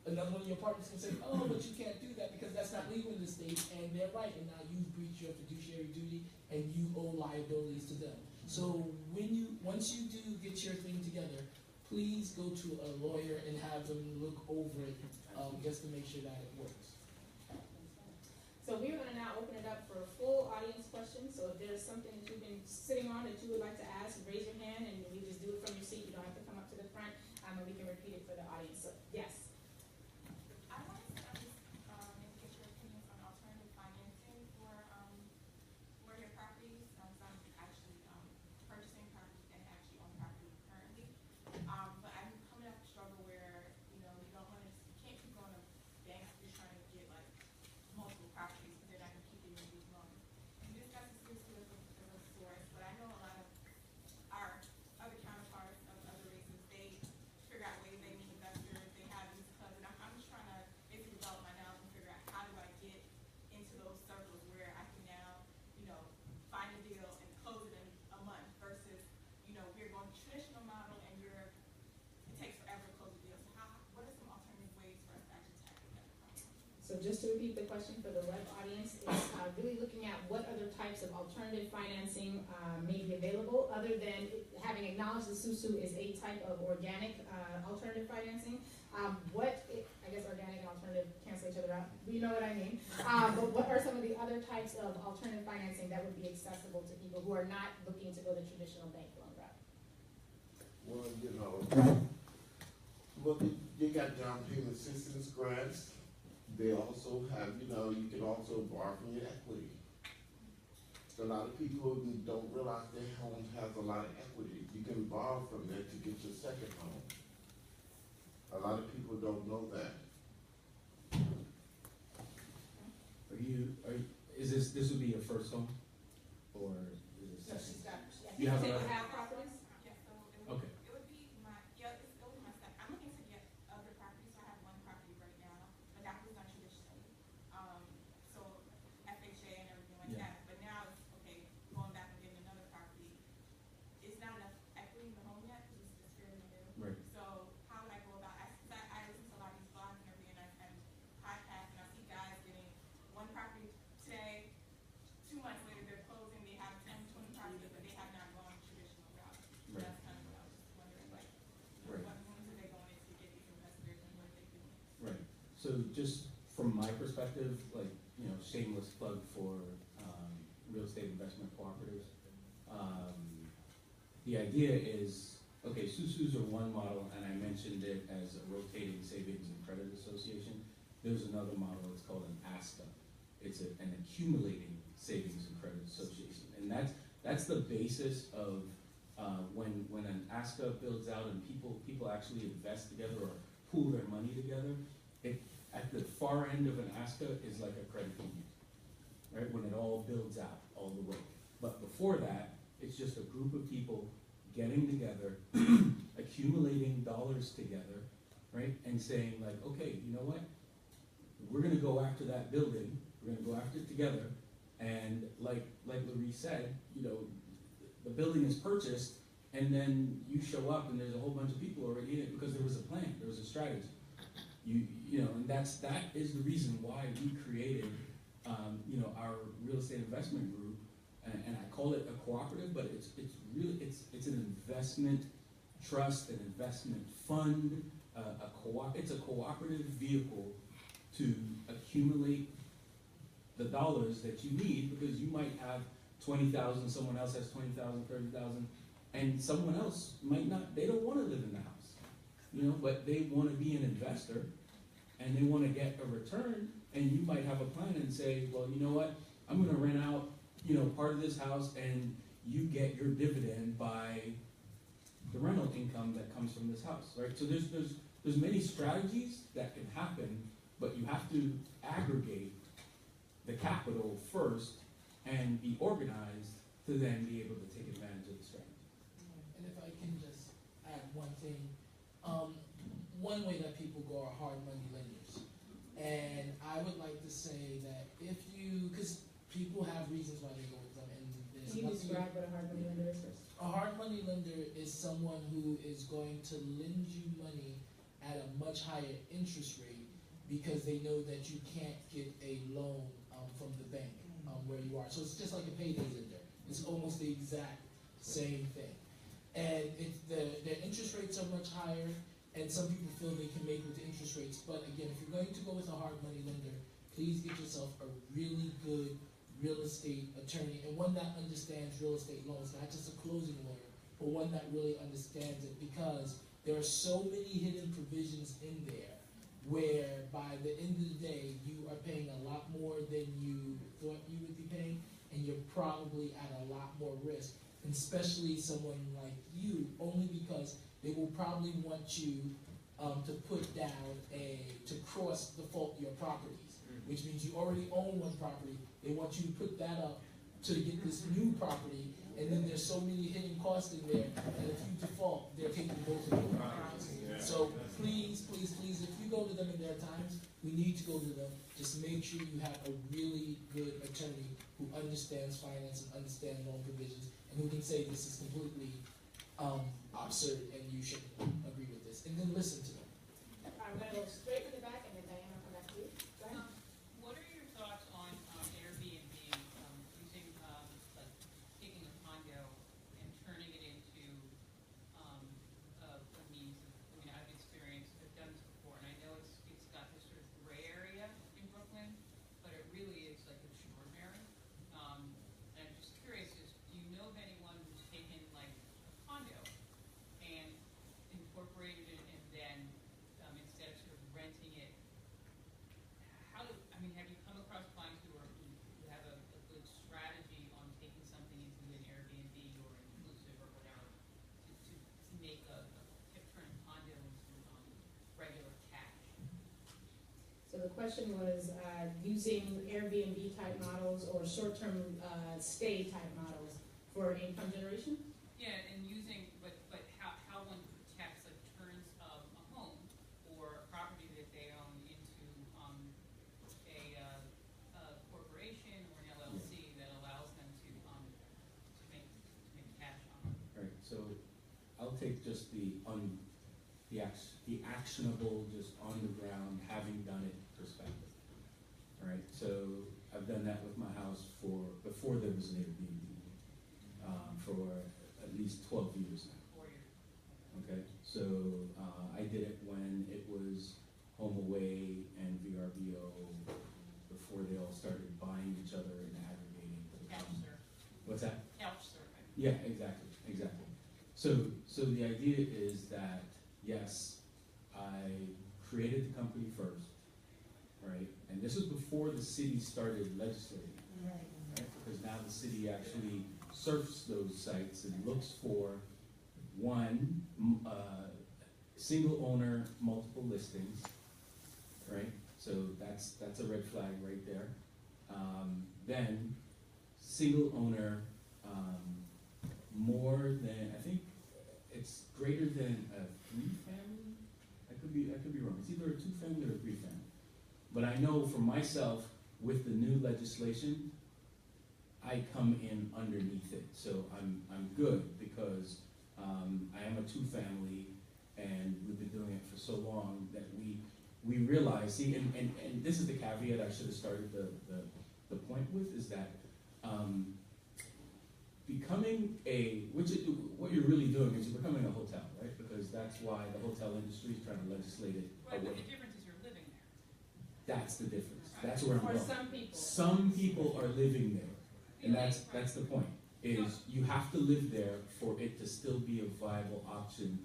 [SPEAKER 6] another one of your partners can say, oh, but you can't do that because that's not legal in the state, and they're right, and now you breach your fiduciary duty, and you owe liabilities to them. So once you do get your thing together, please go to a lawyer and have them look over it, just to make sure that it works.
[SPEAKER 3] So we're going to now open it up for full audience questions. So if there's something that you've been sitting on that you would like to ask, raise your hand, and we just do it from your seat. You don't have to come up to the front, and we can repeat it for the audience. So, yes.
[SPEAKER 7] I wanted to maybe get your opinions on alternative financing for your properties. So I'm actually purchasing property and actually own property currently. But I'm coming up with a struggle where, you don't want to, you can't keep going to banks if you're trying to get like multiple properties because they're not going to keep giving you these loans. And this got to as a source, but I know a lot of our other counterparts of other races, they figure out ways they meet investors, they have these clubs, and I'm just trying to basically develop my knowledge and figure out how do I get into those circles where I can now, find a deal and close it in a month versus, we're going traditional model and it takes forever to close a deal. So what are some alternative ways for us to actually tackle that problem?
[SPEAKER 3] So just to repeat the question for the web audience, is really looking at what other types of alternative financing may be available, other than having acknowledged that SUSU is a type of organic alternative financing. I guess organic and alternative cancel each other out, but you know what I mean. But what are some of the other types of alternative financing that would be accessible to people who are not looking to go the traditional bank loan route?
[SPEAKER 9] Well, you got down payment assistance grants. They also have, you can also borrow from your equity. A lot of people don't realize their home has a lot of equity. You can borrow from there to get your second home. A lot of people don't know that.
[SPEAKER 5] This would be your first home? Or is it
[SPEAKER 3] So
[SPEAKER 5] second?
[SPEAKER 3] she's got,
[SPEAKER 5] You have
[SPEAKER 3] people
[SPEAKER 5] a-
[SPEAKER 3] have properties?
[SPEAKER 7] Yeah, so
[SPEAKER 5] Okay.
[SPEAKER 7] it would be my second. I'm looking to get other properties, so I have one property right now, but that was done traditionally. So FHA and everything like
[SPEAKER 5] Yeah.
[SPEAKER 7] that, but now it's, okay, going back and getting another property. It's not enough equity in the home yet, because it's fairly new.
[SPEAKER 5] Right.
[SPEAKER 7] So how would I go about, I listen to a lot of these blogs and everything, and podcasts, and I see guys getting one property today, 2 months later they're closing, they have 10, 20 properties, but they have not gone traditional route. So
[SPEAKER 5] Right.
[SPEAKER 7] that's kind of what I was just wondering, like,
[SPEAKER 5] Right.
[SPEAKER 7] what rooms are they going into to get these investors and what are they doing?
[SPEAKER 5] Right. So just from my perspective, like, shameless plug for real estate investment cooperatives. The idea is, okay, SUSUs are one model, and I mentioned it as a rotating savings and credit association. There's another model, it's called an ASCA. It's an accumulating savings and credit association. And that's the basis of when an ASCA builds out and people actually invest together or pool their money together. At the far end of an ASCA is like a credit union, right? When it all builds out all the way. But before that, it's just a group of people getting together, accumulating dollars together, right? And saying like, okay, you know what? We're gonna go after that building. We're gonna go after it together. And like Larry said, the building is purchased, and then you show up and there's a whole bunch of people already in it because there was a plan, there was a strategy. And that is the reason why we created, our real estate investment group, and I call it a cooperative, but it's really, it's an investment trust, an investment fund, it's a cooperative vehicle to accumulate the dollars that you need, because you might have 20,000, someone else has 20,000, 30,000, and someone else might not, they don't want to live in the house, you know, but they want to be an investor and they want to get a return, and you might have a plan and say, well, you know what, I'm going to rent out, you know, part of this house, and you get your dividend by the rental income that comes from this house, right? So there's many strategies that can happen, but you have to aggregate the capital first and be organized to then be able to take advantage of the strategy.
[SPEAKER 6] And if I can just add one thing, one way that people go are hard money lenders. And I would like to say that if you, because people have reasons why they go with them, and there's
[SPEAKER 3] Can you
[SPEAKER 6] nothing.
[SPEAKER 3] describe what a hard money lender is first?
[SPEAKER 6] A hard money lender is someone who is going to lend you money at a much higher interest rate because they know that you can't get a loan from the bank where you are. So it's just like a payday lender. It's almost the exact same thing. And the interest rates are much higher, and some people feel they can make with the interest rates. But again, if you're going to go with a hard money lender, please get yourself a really good real estate attorney, and one that understands real estate loans, not just a closing lawyer, but one that really understands it, because there are so many hidden provisions in there where by the end of the day, you are paying a lot more than you thought you would be paying, and you're probably at a lot more risk, and especially someone like you, only because they will probably want you to put down to cross default your properties, which means you already own one property. They want you to put that up to get this new property, and then there's so many hidden costs in there that if you default, they're taking both of your properties. So please, please, please, if you go to them in their times, we need to go to them. Just make sure you have a really good attorney who understands finance and understands loan provisions, and who can say this is completely absurd and you should agree with this, and then listen to them.
[SPEAKER 3] I'm going to go straight to the back, and then Diana will come back to you. Go ahead.
[SPEAKER 8] What are your thoughts on Airbnb, using, like, taking a condo and turning it into a means of, I mean, I've experienced, I've done this before, and I know it's got this sort of gray area in Brooklyn, but it really is like extraordinary. And I'm just curious, do you know of anyone who's taken like a condo and incorporated it, and then instead of sort of renting it, have you come across clients who have a good strategy on taking something into an Airbnb or an inclusive or whatever to make turn a condo into regular cash?
[SPEAKER 3] So the question was using Airbnb type models or short-term stay type models for income generation?
[SPEAKER 8] Yeah, and using, but how one protects the turns of a home or a property that they own into a corporation or an LLC that allows them to make cash on it.
[SPEAKER 5] Right, so I'll take just the actionable, just on the ground, having done it perspective. All right, so I've done that with my house before there was an Airbnb, for at least 12 years now.
[SPEAKER 8] 4 years.
[SPEAKER 5] Okay, so I did it when it was HomeAway and VRBO, before they all started buying each other and aggregating.
[SPEAKER 8] Couch surfing.
[SPEAKER 5] What's that?
[SPEAKER 8] Couch surfing.
[SPEAKER 5] Yeah, exactly. So the idea is that, yes, I created the company first, right? And this was before the city started legislating, right? Because now the city actually surfs those sites and looks for one, single owner, multiple listings, right? So that's a red flag right there. Then single owner, more than, I think it's greater than a 3-family. I could be wrong. It's either a 2-family or a 3-family. But I know for myself, with the new legislation, I come in underneath it. So I'm good, because I am a 2-family, and we've been doing it for so long that we realize, see, and this is the caveat I should have started the point with, is that becoming what you're really doing is you're becoming a hotel, right? Because that's why the hotel industry is trying to legislate it
[SPEAKER 8] Right, but
[SPEAKER 5] away.
[SPEAKER 8] the difference is you're living there.
[SPEAKER 5] That's the difference. That's where I'm
[SPEAKER 3] For
[SPEAKER 5] going.
[SPEAKER 3] some people.
[SPEAKER 5] Some people are living there, and that's the point. Is you have to live there for it to still be a viable option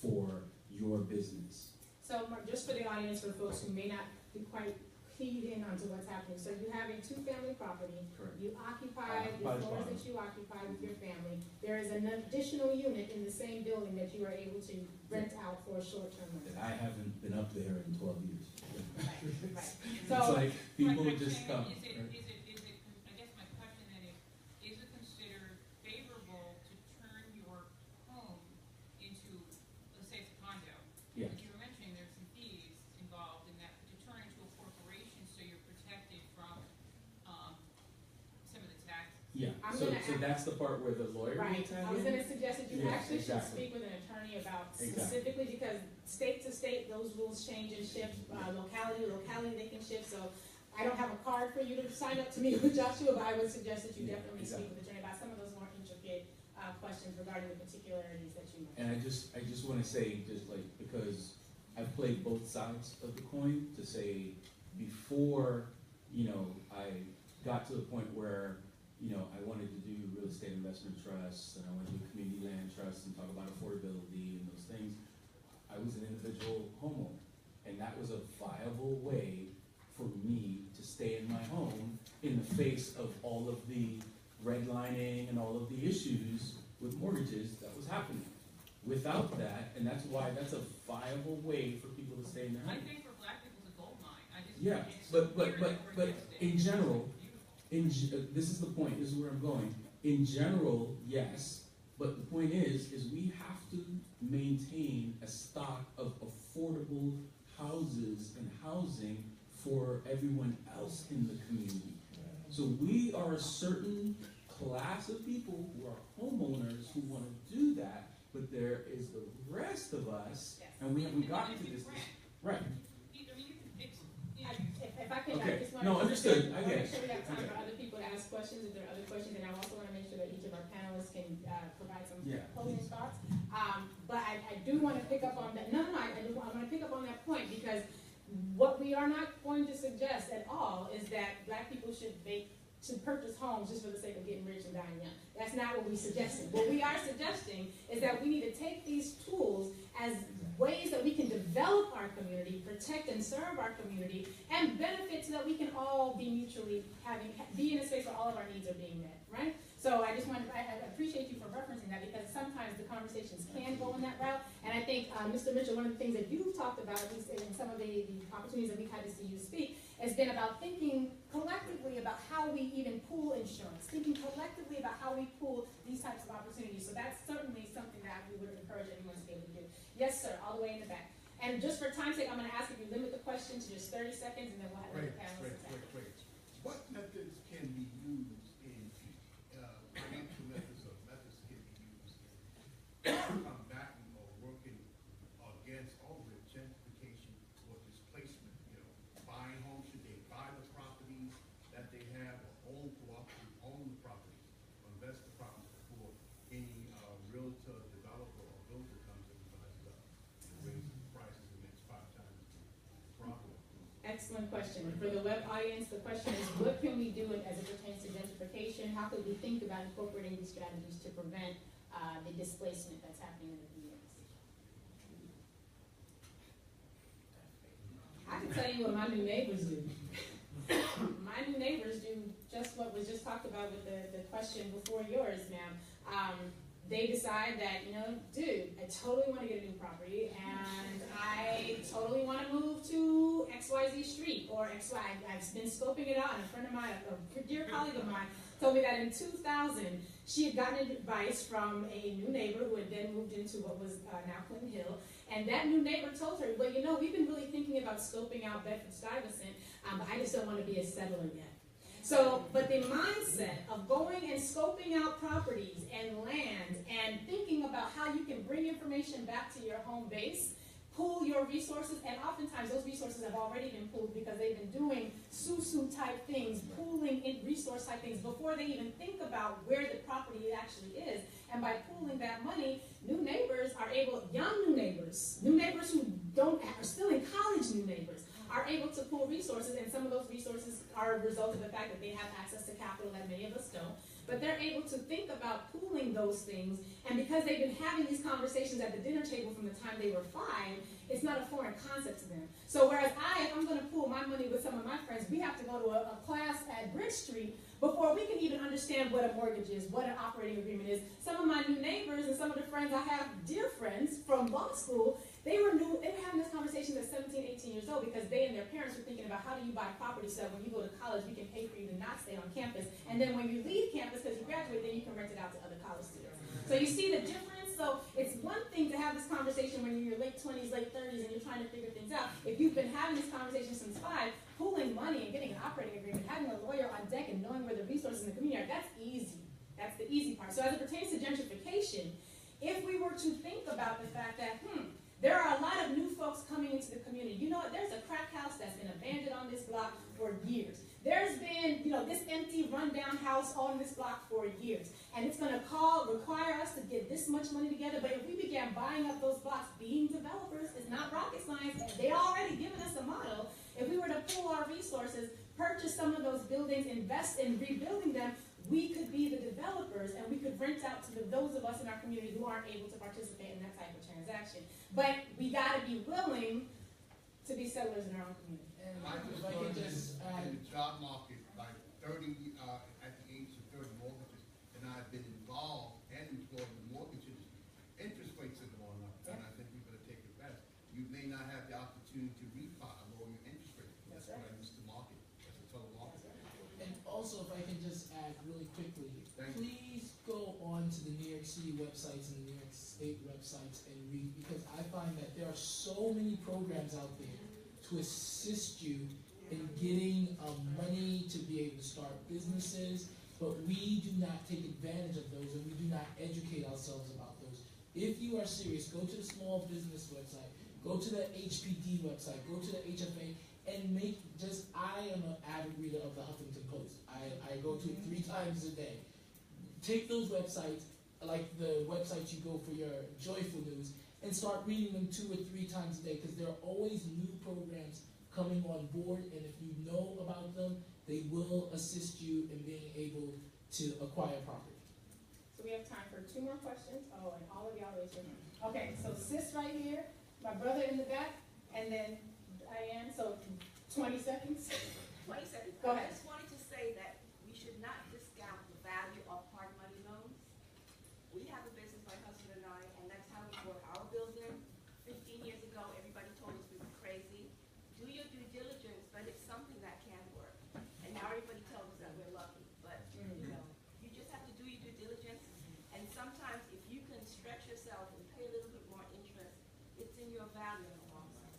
[SPEAKER 5] for your business.
[SPEAKER 3] So Mark, just for the audience, for folks who may not be quite keyed in onto what's happening, so you have a two-family property.
[SPEAKER 5] Correct.
[SPEAKER 3] You occupy the
[SPEAKER 5] Occupy the
[SPEAKER 3] floors
[SPEAKER 5] bottom.
[SPEAKER 3] that you occupy with your family. There is an additional unit in the same building that you are able to rent out for a short-term
[SPEAKER 5] And
[SPEAKER 3] rental.
[SPEAKER 5] I haven't been up there in 12 years.
[SPEAKER 3] Right.
[SPEAKER 5] It's
[SPEAKER 3] So,
[SPEAKER 5] like people
[SPEAKER 8] Right, but
[SPEAKER 5] just
[SPEAKER 8] Shannon,
[SPEAKER 5] come.
[SPEAKER 8] Is it,
[SPEAKER 5] right?
[SPEAKER 8] I guess my question then is it considered favorable to turn your home into, let's say it's a condo?
[SPEAKER 5] Yeah.
[SPEAKER 8] Like you were mentioning, there's some fees involved in that, but to turn into a corporation so you're protected from, some of the taxes.
[SPEAKER 5] Yeah.
[SPEAKER 3] I'm
[SPEAKER 5] So
[SPEAKER 3] gonna
[SPEAKER 5] that's the part where the lawyer will
[SPEAKER 3] right,
[SPEAKER 5] tag
[SPEAKER 3] I was
[SPEAKER 5] in.
[SPEAKER 3] gonna suggest that you
[SPEAKER 5] Yeah,
[SPEAKER 3] actually should
[SPEAKER 5] exactly.
[SPEAKER 3] speak with an attorney about
[SPEAKER 5] Exactly.
[SPEAKER 3] specifically, because state to state, those rules change and shift, locality to locality, they can shift, so I don't have a card for you to sign up to meet with Joshua, but I would suggest that you
[SPEAKER 5] Yeah,
[SPEAKER 3] definitely
[SPEAKER 5] exactly.
[SPEAKER 3] speak with the attorney about some of those more intricate, questions regarding the particularities that you
[SPEAKER 5] And
[SPEAKER 3] mentioned.
[SPEAKER 5] I just want to say, just like, because I've played both sides of the coin, to say before, I got to the point where, I wanted to do real estate investment trusts, and I wanted to do community land trusts and talk about affordability and those things. I was an individual homeowner, and that was a viable way for me to stay in my home in the face of all of the redlining and all of the issues with mortgages that was happening. Without that, and that's why that's a viable way for people to stay in their
[SPEAKER 8] I
[SPEAKER 5] home.
[SPEAKER 8] think for black people it's a gold mine. I just.
[SPEAKER 5] Yeah,
[SPEAKER 8] it's so weird that we're
[SPEAKER 5] but
[SPEAKER 8] against it.
[SPEAKER 5] in general,
[SPEAKER 8] Beautiful.
[SPEAKER 5] this is the point, this is where I'm going. In general, yes, but the point is we have to maintain a stock of affordable houses and housing for everyone else in the community. So we are a certain class of people who are homeowners who want to do that, but there is the rest of us,
[SPEAKER 3] Yes.
[SPEAKER 5] and we haven't gotten to
[SPEAKER 8] If you
[SPEAKER 5] this.
[SPEAKER 8] rent,
[SPEAKER 5] Right.
[SPEAKER 8] I mean, it's,
[SPEAKER 3] If I can,
[SPEAKER 5] Okay.
[SPEAKER 3] I just want
[SPEAKER 5] No,
[SPEAKER 3] to.
[SPEAKER 5] understood. I get
[SPEAKER 3] Make
[SPEAKER 5] it.
[SPEAKER 3] sure we have time
[SPEAKER 5] Okay.
[SPEAKER 3] for other people to ask questions, if there are other questions, and I also want to make sure that each of our panelists can, provide some
[SPEAKER 5] Yeah,
[SPEAKER 3] closing
[SPEAKER 5] please.
[SPEAKER 3] thoughts. But I do want to pick up on that, I want to pick up on that point, because what we are not going to suggest at all is that black people should purchase homes just for the sake of getting rich and dying young. That's not what we're suggesting. What we are suggesting is that we need to take these tools as ways that we can develop our community, protect and serve our community, and benefit so that we can all be mutually be in a space where all of our needs are being met, right? So I appreciate you for referencing that, because sometimes the conversations can go in that route. And I think, Mr. Mitchell, one of the things that you've talked about, at least in some of the opportunities that we've had to see you speak, has been about thinking collectively about how we even pool insurance, thinking collectively about how we pool these types of opportunities. So that's certainly something that we would encourage everyone to be able to do. Yes, sir, all the way in the back. And just for time's sake, I'm going to ask if you limit the question to just 30 seconds, and then we'll have the panelists attack.
[SPEAKER 10] What methods can be used in, financial methods or methods can be used in combating or working against all the gentrification or displacement? Buying homes, should they buy the properties that they have, or own the properties, or invest the properties before any realtor, developer, or builder comes and buys it up and raises the prices and makes 5 times the profit?
[SPEAKER 3] Excellent question. And for the web audience, the question is, what can we do as it pertains to gentrification? How could we think about incorporating these strategies to prevent the displacement that's happening in the communities? I can tell you what my new neighbors do. My new neighbors do just what was just talked about with the question before yours, ma'am. They decide that, dude, I totally want to get a new property, and I totally want to move to XYZ street, or XY. I've been scoping it out, and a friend of mine, a dear colleague of mine, told me that in 2000, she had gotten advice from a new neighbor who had then moved into what was now Clinton Hill, and that new neighbor told her, well, we've been really thinking about scoping out Bedford-Stuyvesant, but I just don't want to be a settler yet. So, but the mindset of going and scoping out properties and land and thinking about how you can bring information back to your home base pool your resources, and oftentimes those resources have already been pooled because they've been doing SUSU type things, pooling in resource type things before they even think about where the property actually is. And by pooling that money, new neighbors are able, young new neighbors who are still in college new neighbors, are able to pool resources, and some of those resources are a result of the fact that they have access to capital that many of us don't. But they're able to think about pooling those things, and because they've been having these conversations at the dinner table from the time they were 5, it's not a foreign concept to them. So whereas if I'm going to pool my money with some of my friends, we have to go to a class at Bridge Street before we can even understand what a mortgage is, what an operating agreement is. Some of my new neighbors and some of the friends I have, dear friends from law school, they were having this conversation at 17, 18 years old because they and their parents were thinking about how do you buy property so that when you go to college, we can pay for you to not stay on campus. And then when you leave campus, because you graduate, then you can rent it out to other college students. So you see the difference? So it's one thing to have this conversation when you're in your late 20s, late 30s, and you're trying to figure things out. If you've been having this conversation since 5, pooling money and getting an operating agreement, having a lawyer on deck and knowing where the resources in the community are, that's easy. That's the easy part. So as it pertains to gentrification, if we were to think about the fact that, there are a lot of new folks coming into the community. You know what? There's a crack house that's been abandoned on this block for years. There's been, this empty, rundown house on this block for years. And it's going to require us to get this much money together. But if we began buying up those blocks, being developers is not rocket science. They already given us a model. If we were to pool our resources, purchase some of those buildings, invest in rebuilding them, we could be the developers, and we could rent out to those of us in our community who aren't able to participate in that type of transaction. But we got to be willing to be settlers in our own community.
[SPEAKER 6] And
[SPEAKER 10] I
[SPEAKER 6] if I could just add,
[SPEAKER 10] in the job market, like 30, at the age of 30 mortgages, and I've been involved and employed in the mortgage industry. Interest rates are going up, and I think we better take advantage. You may not have the opportunity to refi or lower your interest rate. That's what I used to market as a total market.
[SPEAKER 6] and also if I can just add really quickly,
[SPEAKER 10] Thank you.
[SPEAKER 6] please go on to the New York City websites and the New York State websites and read, because I find that there are so many programs out there to assist you in getting money to be able to start businesses, but we do not take advantage of those, and we do not educate ourselves about those. If you are serious, go to the small business website, go to the HPD website, go to the HFA, and I am an avid reader of the Huffington Post. I go to it 3 times a day. Take those websites, like the websites you go for your joyful news, and start reading them 2 or 3 times a day, because there are always new programs coming on board, and if you know about them, they will assist you in being able to acquire property.
[SPEAKER 3] So we have time for 2 more questions. Oh, and all of y'all raise your hand. Okay, so sis right here, my brother in the back, and then Diane, so 20 seconds.
[SPEAKER 11] 20 seconds.
[SPEAKER 3] Go ahead.
[SPEAKER 11] I just wanted to say that we should not discount the value of hard money loans. We have a business, my husband and I, and that's how we bought our building. 15 years ago, everybody told us we were crazy. Do your due diligence, but it's something that can work. And now everybody tells us that we're lucky, but you just have to do your due diligence. And sometimes if you can stretch yourself and pay a little bit more interest, it's in your value in the long run.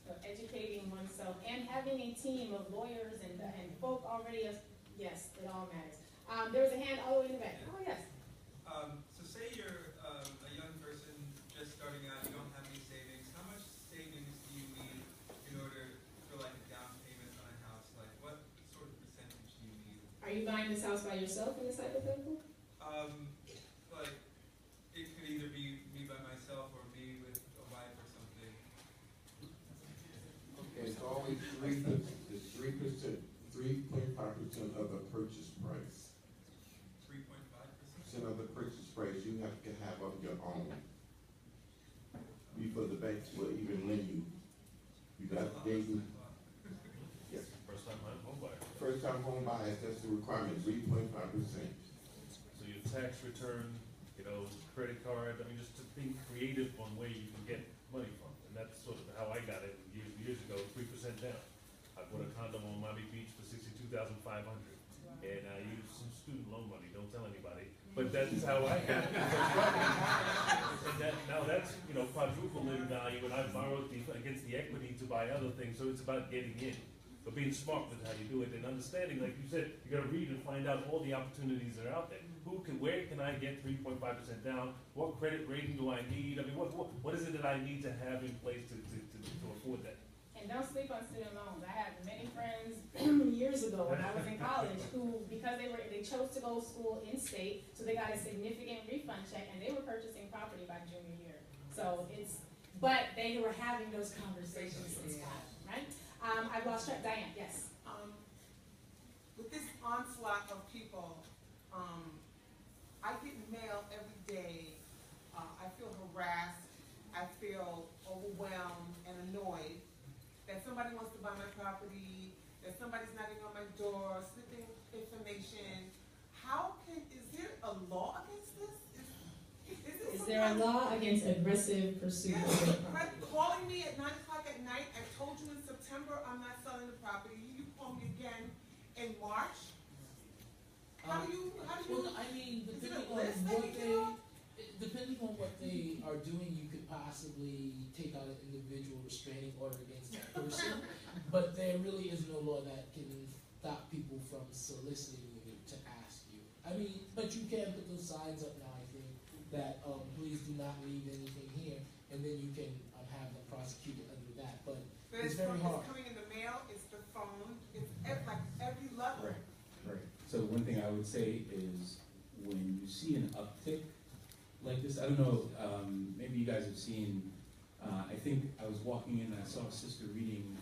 [SPEAKER 3] So educating oneself and having a team of lawyers and folk already, yes, it all matters. There was a hand all the way in the back. Oh, yes.
[SPEAKER 12] So say you're a young person just starting out, you don't have any savings. How much savings do you need in order for like a down payment on a house? Like what sort of percentage do you need?
[SPEAKER 3] Are you buying this house by yourself in this hypothetical?
[SPEAKER 12] Like it could either be me by myself or me with a wife or something.
[SPEAKER 9] Okay, it's always 3%, 3.5% of the purchase price.
[SPEAKER 12] 3.5%?
[SPEAKER 9] Of the purchase price you have to have of your own before the banks will even lend you. You got to yes.
[SPEAKER 1] First time home buyer.
[SPEAKER 9] First time home buyers, that's the requirement, 3.5%.
[SPEAKER 1] So your tax return, credit card, just to think creative on where you can get money from. And that's sort of how I got it years ago, 3% down. I bought a condo on Miami Beach for $62,500. And I used some student loan money, don't tell anybody. But that's how I got it. And now that's, quadruple in value, and I borrowed against the equity to buy other things, so it's about getting in. But being smart with how you do it and understanding, like you said, you gotta read and find out all the opportunities that are out there. where can I get 3.5% down? What credit rating do I need? I mean, what is it that I need to have in place to afford that?
[SPEAKER 3] And don't sleep on student loans. I had many friends years ago when I was in college who, because they chose to go to school in state, so they got a significant refund check, and they were purchasing property by junior year. So but they were having those conversations since college, right? I've lost track. Diane, yes.
[SPEAKER 2] With this onslaught of people, I get mail every day. I feel harassed. I feel overwhelmed and annoyed that somebody wants to buy my property, that somebody's knocking on my door, slipping information. Is there a law against this?
[SPEAKER 3] Is there a law against aggressive pursuit of real property?
[SPEAKER 2] Calling me at 9 o'clock at night. I told you in September I'm not selling the property. You call me again in March. How do you?
[SPEAKER 6] Well, I mean, depending on what they are doing, you could possibly take out an individual restraining order against that person. But there really is no law that can stop people from soliciting you to ask you. I mean, but you can put those signs up now, I think, that please do not leave anything here, and then you can have them prosecuted under that. But it's very hard.
[SPEAKER 2] It's coming in the mail, it's the phone, it's like every level.
[SPEAKER 5] Right. So one thing I would say is when you see an uptick like this, I don't know, maybe you guys have seen, I think I was walking in and I saw a sister reading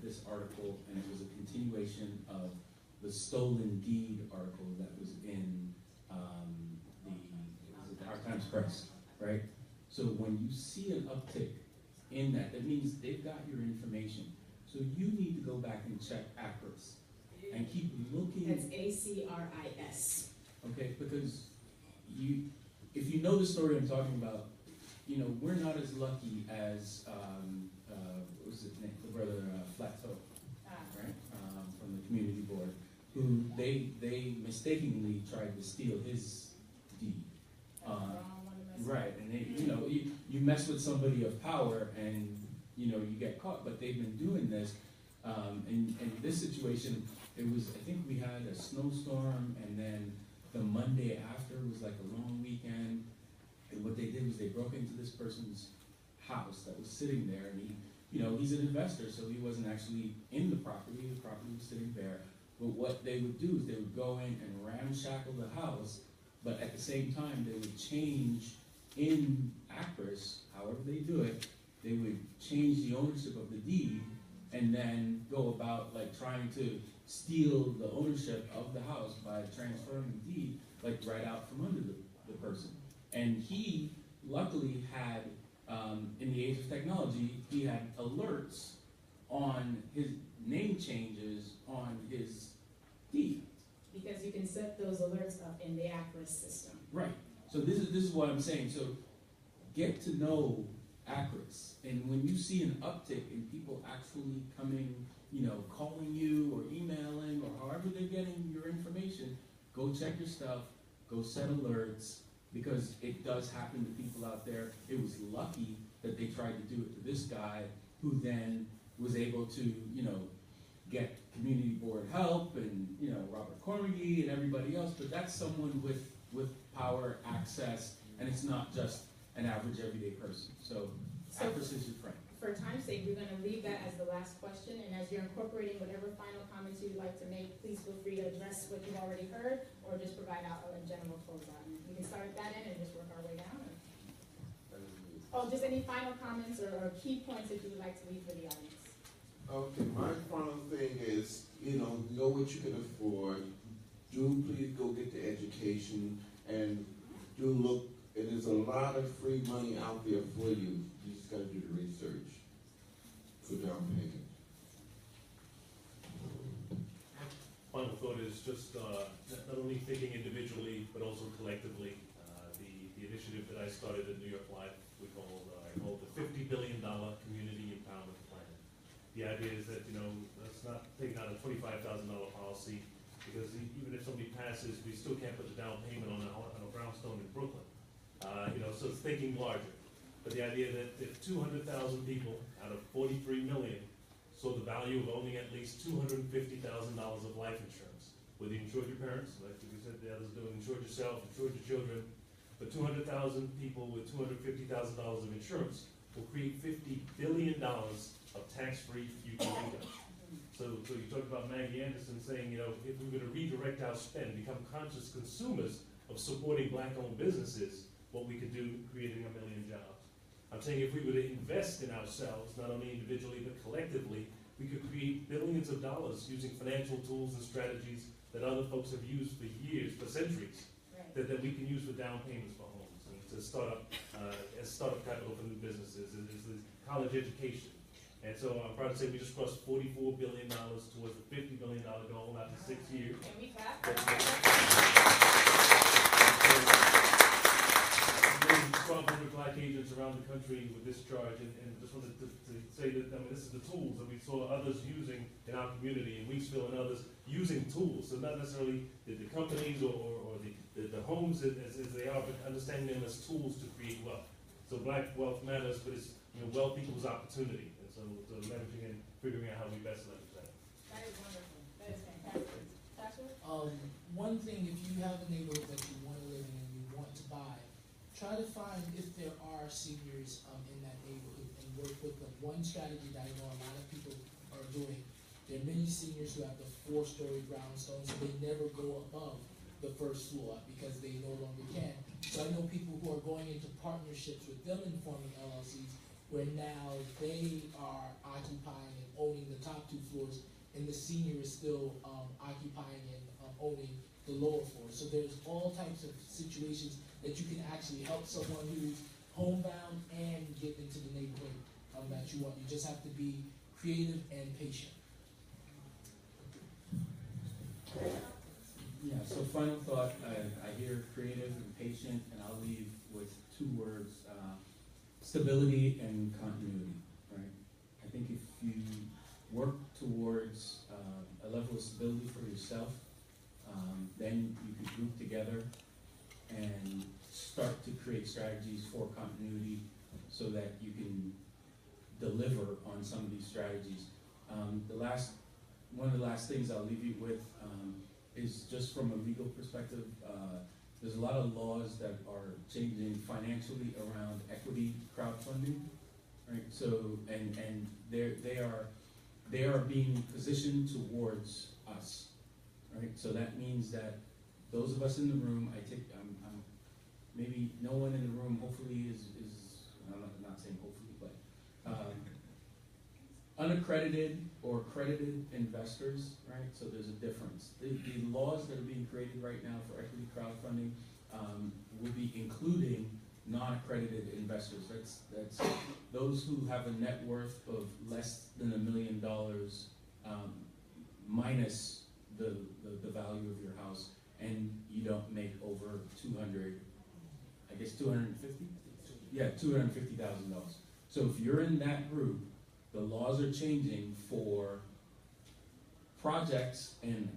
[SPEAKER 5] this article, and it was a continuation of the stolen deed article that was in the Our Times Press, right? So when you see an uptick in that, that means they've got your information. So you need to go back and check ACRIS and keep looking.
[SPEAKER 3] That's ACRIS.
[SPEAKER 5] Okay, because if you know the story I'm talking about, you know, we're not as lucky as, what was his name, the brother Flateau, right, from the community board, who they mistakenly tried to steal his deed. Right, and they, you know, you mess with somebody of power and, you know, you get caught, but they've been doing this. In this situation, it was, I think we had a snowstorm, and then the Monday after was like a long weekend. And what they did was they broke into this person's house that was sitting there, and he, you know, he's an investor, so he wasn't actually in the property was sitting there. But what they would do is they would go in and ramshackle the house, but at the same time they would change in ACRIS, however they do it, they would change the ownership of the deed and then go about like trying to steal the ownership of the house by transferring the deed like right out from under the person. And he luckily had, in the age of technology, he had alerts on his name changes on his deed.
[SPEAKER 3] Because you can set those alerts up in the ACRIS system.
[SPEAKER 5] Right. So this is what I'm saying. So get to know ACRIS, and when you see an uptick in people actually coming, you know, calling you or emailing or however they're getting your information, go check your stuff, go set alerts, because it does happen to people out there. It was lucky that they tried to do it to this guy, who then was able to, you know, get community board help and, you know, Robert Cormier and everybody else, but that's someone with power, access, and it's not just an average everyday person. So ACRIS is your friend.
[SPEAKER 3] For time's sake, we're going to leave that as the last question, and as you're incorporating whatever final comments you'd like to make, please feel free to address what you've already heard, or just provide out a general closeout. We can start at that end and just work our way down. Oh, just any final comments or key points that you would like to leave for the audience.
[SPEAKER 9] Okay, my final thing is, you know what you can afford. Do please go get the education, and do look, and there's a lot of free money out there for you. You just gotta do the research for down payment.
[SPEAKER 1] Final thought is just not only thinking individually, but also collectively. The initiative that I started at New York Life, I call the $50 billion Community Empowerment Plan. The idea is that, you know, let's not take out a $25,000 policy, because even if somebody passes, we still can't put the down payment on a brownstone in Brooklyn. You know, so it's thinking larger. But the idea that if 200,000 people out of 43 million saw the value of owning at least $250,000 of life insurance, whether you insured your parents, like we said the others do, insured yourself, insured your children. But 200,000 people with $250,000 of insurance will create $50 billion of tax-free future income. So you talked about Maggie Anderson saying, you know, if we were to redirect our spend, become conscious consumers of supporting black-owned businesses, what we could do creating 1 million jobs. I'm saying if we were to invest in ourselves, not only individually but collectively, we could create billions of dollars using financial tools and strategies that other folks have used for years, for centuries, that we can use for down payments for homes and to start up as startup capital for new businesses, is the college education. And so I'm proud to say we just crossed $44 billion towards the $50 billion goal after 6 years.
[SPEAKER 3] Can we clap?
[SPEAKER 1] 1,200 black agents around the country were discharged, and just wanted to say that, I mean, this is the tools that we saw others using in our community, in Weeksville and others, using tools. So not necessarily the companies or the homes as they are, but understanding them as tools to create wealth. So black wealth matters, but it's, you know, wealth equals opportunity. And so leveraging and figuring out how we best leverage that.
[SPEAKER 3] That is wonderful. That is fantastic. Joshua?
[SPEAKER 6] One thing, if you have a neighborhood that you want to live in and you want to buy, try to find if there are seniors in that neighborhood and work with them. One strategy that I know a lot of people are doing, there are many seniors who have the 4-story brownstones, so they never go above the first floor because they no longer can. So I know people who are going into partnerships with them in forming LLCs where now they are occupying and owning the top 2 floors and the senior is still occupying and owning the lower floors. So there's all types of situations that you can actually help someone who's homebound and get into the neighborhood that you want. You just have to be creative and patient.
[SPEAKER 5] Yeah, so final thought, I hear creative and patient, and I'll leave with 2 words, stability and continuity, right? I think if you work towards a level of stability for yourself, then you can group together and start to create strategies for continuity so that you can deliver on some of these strategies. One of the last things I'll leave you with is just from a legal perspective. There's a lot of laws that are changing financially around equity crowdfunding, right? So and they are being positioned towards us, right? So that means that those of us in the room, I'm maybe no one in the room hopefully is I'm not saying hopefully, but unaccredited or accredited investors, right? So there's a difference. The laws that are being created right now for equity crowdfunding will be including non-accredited investors. That's those who have a net worth of less than $1 million minus the value of your house, and you don't make over $250,000. Yeah, $250,000. So if you're in that group, the laws are changing for projects and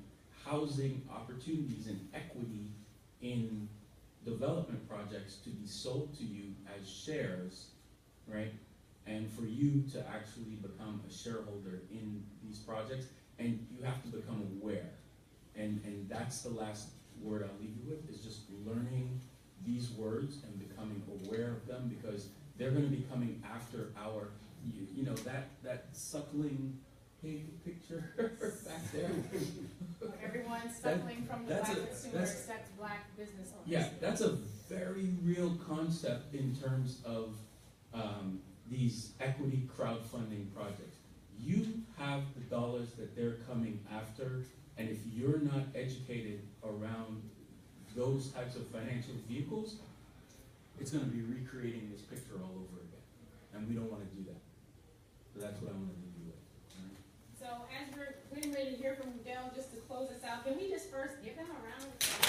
[SPEAKER 5] housing opportunities and equity in development projects to be sold to you as shares, right? And for you to actually become a shareholder in these projects, and you have to become aware. And that's the last word I'll leave you with, is just learning these words and becoming aware of them, because they're going to be coming after our, you know, that suckling pig picture back there.
[SPEAKER 3] Everyone suckling from the black consumer except black business owners.
[SPEAKER 5] Yeah, that's a very real concept in terms of these equity crowdfunding projects. You have the dollars that they're coming after, and if you're not educated around those types of financial vehicles, it's going to be recreating this picture all over again. And we don't want to do that. So that's what I want to leave you with. All right?
[SPEAKER 3] So as we're getting ready to hear from Dell, just to close us out, can we just first give them a round of applause?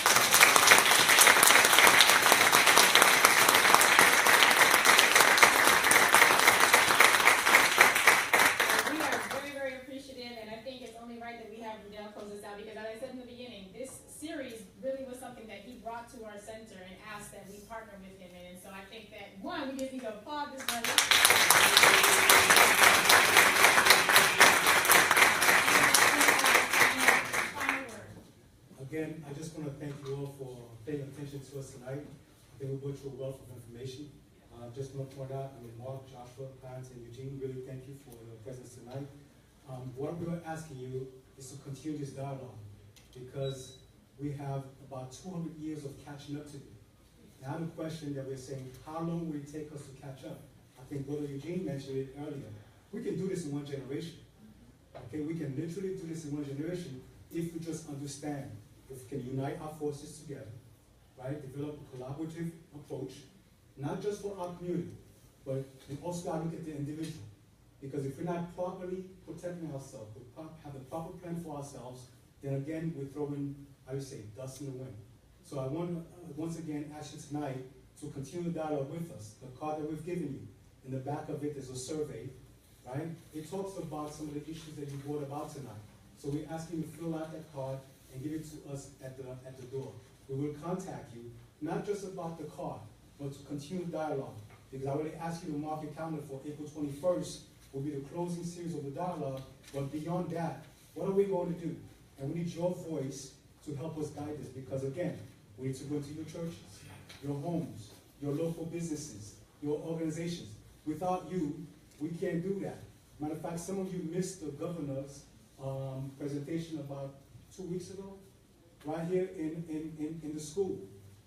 [SPEAKER 3] We are very, very appreciative, and I think it's only right that we have Dell close us out, because as I said in the beginning, this series really was something that he brought to our center and asked that we partner with him in. And so I think that, one, we just need to applaud this brother. Final word.
[SPEAKER 13] again, I just want to thank you all for paying attention to us tonight. I think we brought you a wealth of information. Just want to point out, Mark, Joshua, Clarence, and Eugene, really thank you for your presence tonight. What we are asking you is to continue this dialogue, because we have about 200 years of catching up to do. Now the question that we're saying, how long will it take us to catch up? I think Brother Eugene mentioned it earlier. We can do this in one generation. Okay, we can literally do this in one generation if we just understand, if we can unite our forces together, right? Develop a collaborative approach, not just for our community, but we also got to look at the individual. Because if we're not properly protecting ourselves, we have a proper plan for ourselves, then again, we're throwing, I would say, dust in the wind. So I want to, once again, ask you tonight to continue the dialogue with us. The card that we've given you, in the back of it is a survey, right? It talks about some of the issues that you brought about tonight. So we're asking you to fill out that card and give it to us at the door. We will contact you, not just about the card, but to continue dialogue. Because I already asked you to mark your calendar for April 21st, will be the closing series of the dialogue. But beyond that, what are we going to do? And we need your voice to help us guide this. Because again, we need to go to your churches, your homes, your local businesses, your organizations. Without you, we can't do that. Matter of fact, some of you missed the governor's presentation about 2 weeks ago, right here in the school,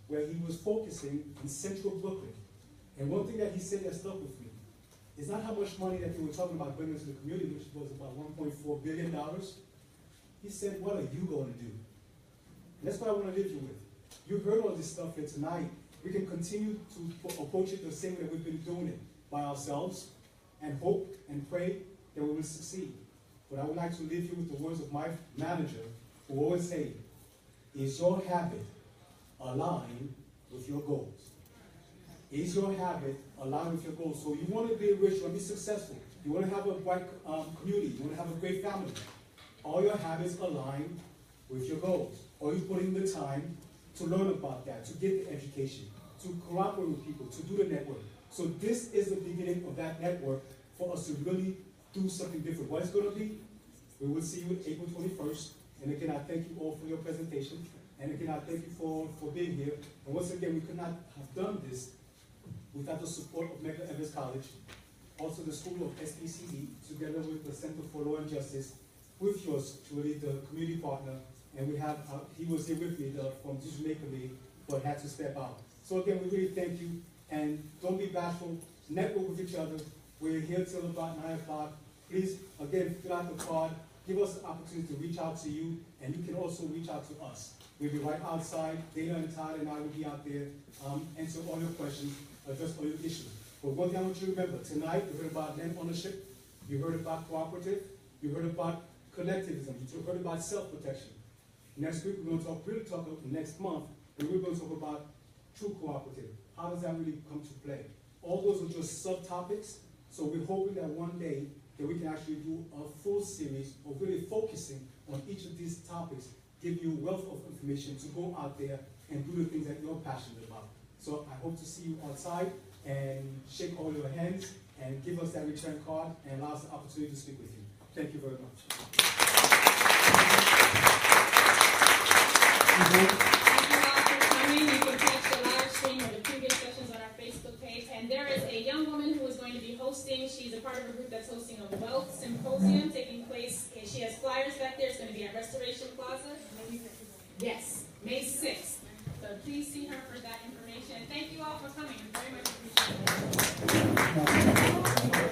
[SPEAKER 13] where he was focusing in central Brooklyn. And one thing that he said that stuck with me is not how much money that they were talking about bringing to the community, which was about $1.4 billion. He said, what are you going to do? And that's what I want to leave you with. You heard all this stuff here tonight. We can continue to approach it the same way we've been doing it, by ourselves, and hope and pray that we will succeed. But I would like to leave you with the words of my manager, who always say, is your habit aligned with your goals? Is your habit aligned with your goals? So you want to be rich, you want to be successful, you want to have a bright community, you want to have a great family. Are your habits aligned with your goals? Are you putting the time to learn about that, to get the education, to cooperate with people, to do the network? So this is the beginning of that network for us to really do something different. What it's going to be, we will see you April 21st. And again, I thank you all for your presentation. And again, I thank you for being here. And once again, we could not have done this without the support of Medgar Evers College, also the School of SPCE, together with the Center for Law and Justice, with yours truly, the community partner. And we have, he was here with me from the Decision Maker League, but had to step out. So again, we really thank you. And don't be bashful, network with each other. We're here till about 9 o'clock. Please, again, fill out the card. Give us the opportunity to reach out to you, and you can also reach out to us. We'll be right outside. Dana and Todd and I will be out there, answer all your questions, address all your issues. But one thing I want you to remember, tonight you heard about land ownership, you heard about cooperative, you heard about collectivism, you heard about self-protection. Next week we're going to really talk about next month, and we're going to talk about true cooperative. How does that really come to play? All those are just subtopics, so we're hoping that one day that we can actually do a full series of really focusing on each of these topics, give you wealth of information to go out there and do the things that you're passionate about. So I hope to see you outside and shake all your hands and give us that return card and allow us the opportunity to speak with you. Thank you very much.
[SPEAKER 3] Thank you all for coming. You can catch the live stream or the previous sessions on our Facebook page. And there is a young woman who is going to be hosting. She's a part of a group that's hosting a wealth symposium taking place. She has flyers back there. It's going to be at Restoration Plaza. Yes, May 6th. So please see her for that information. And thank you all for coming. I very much appreciate it.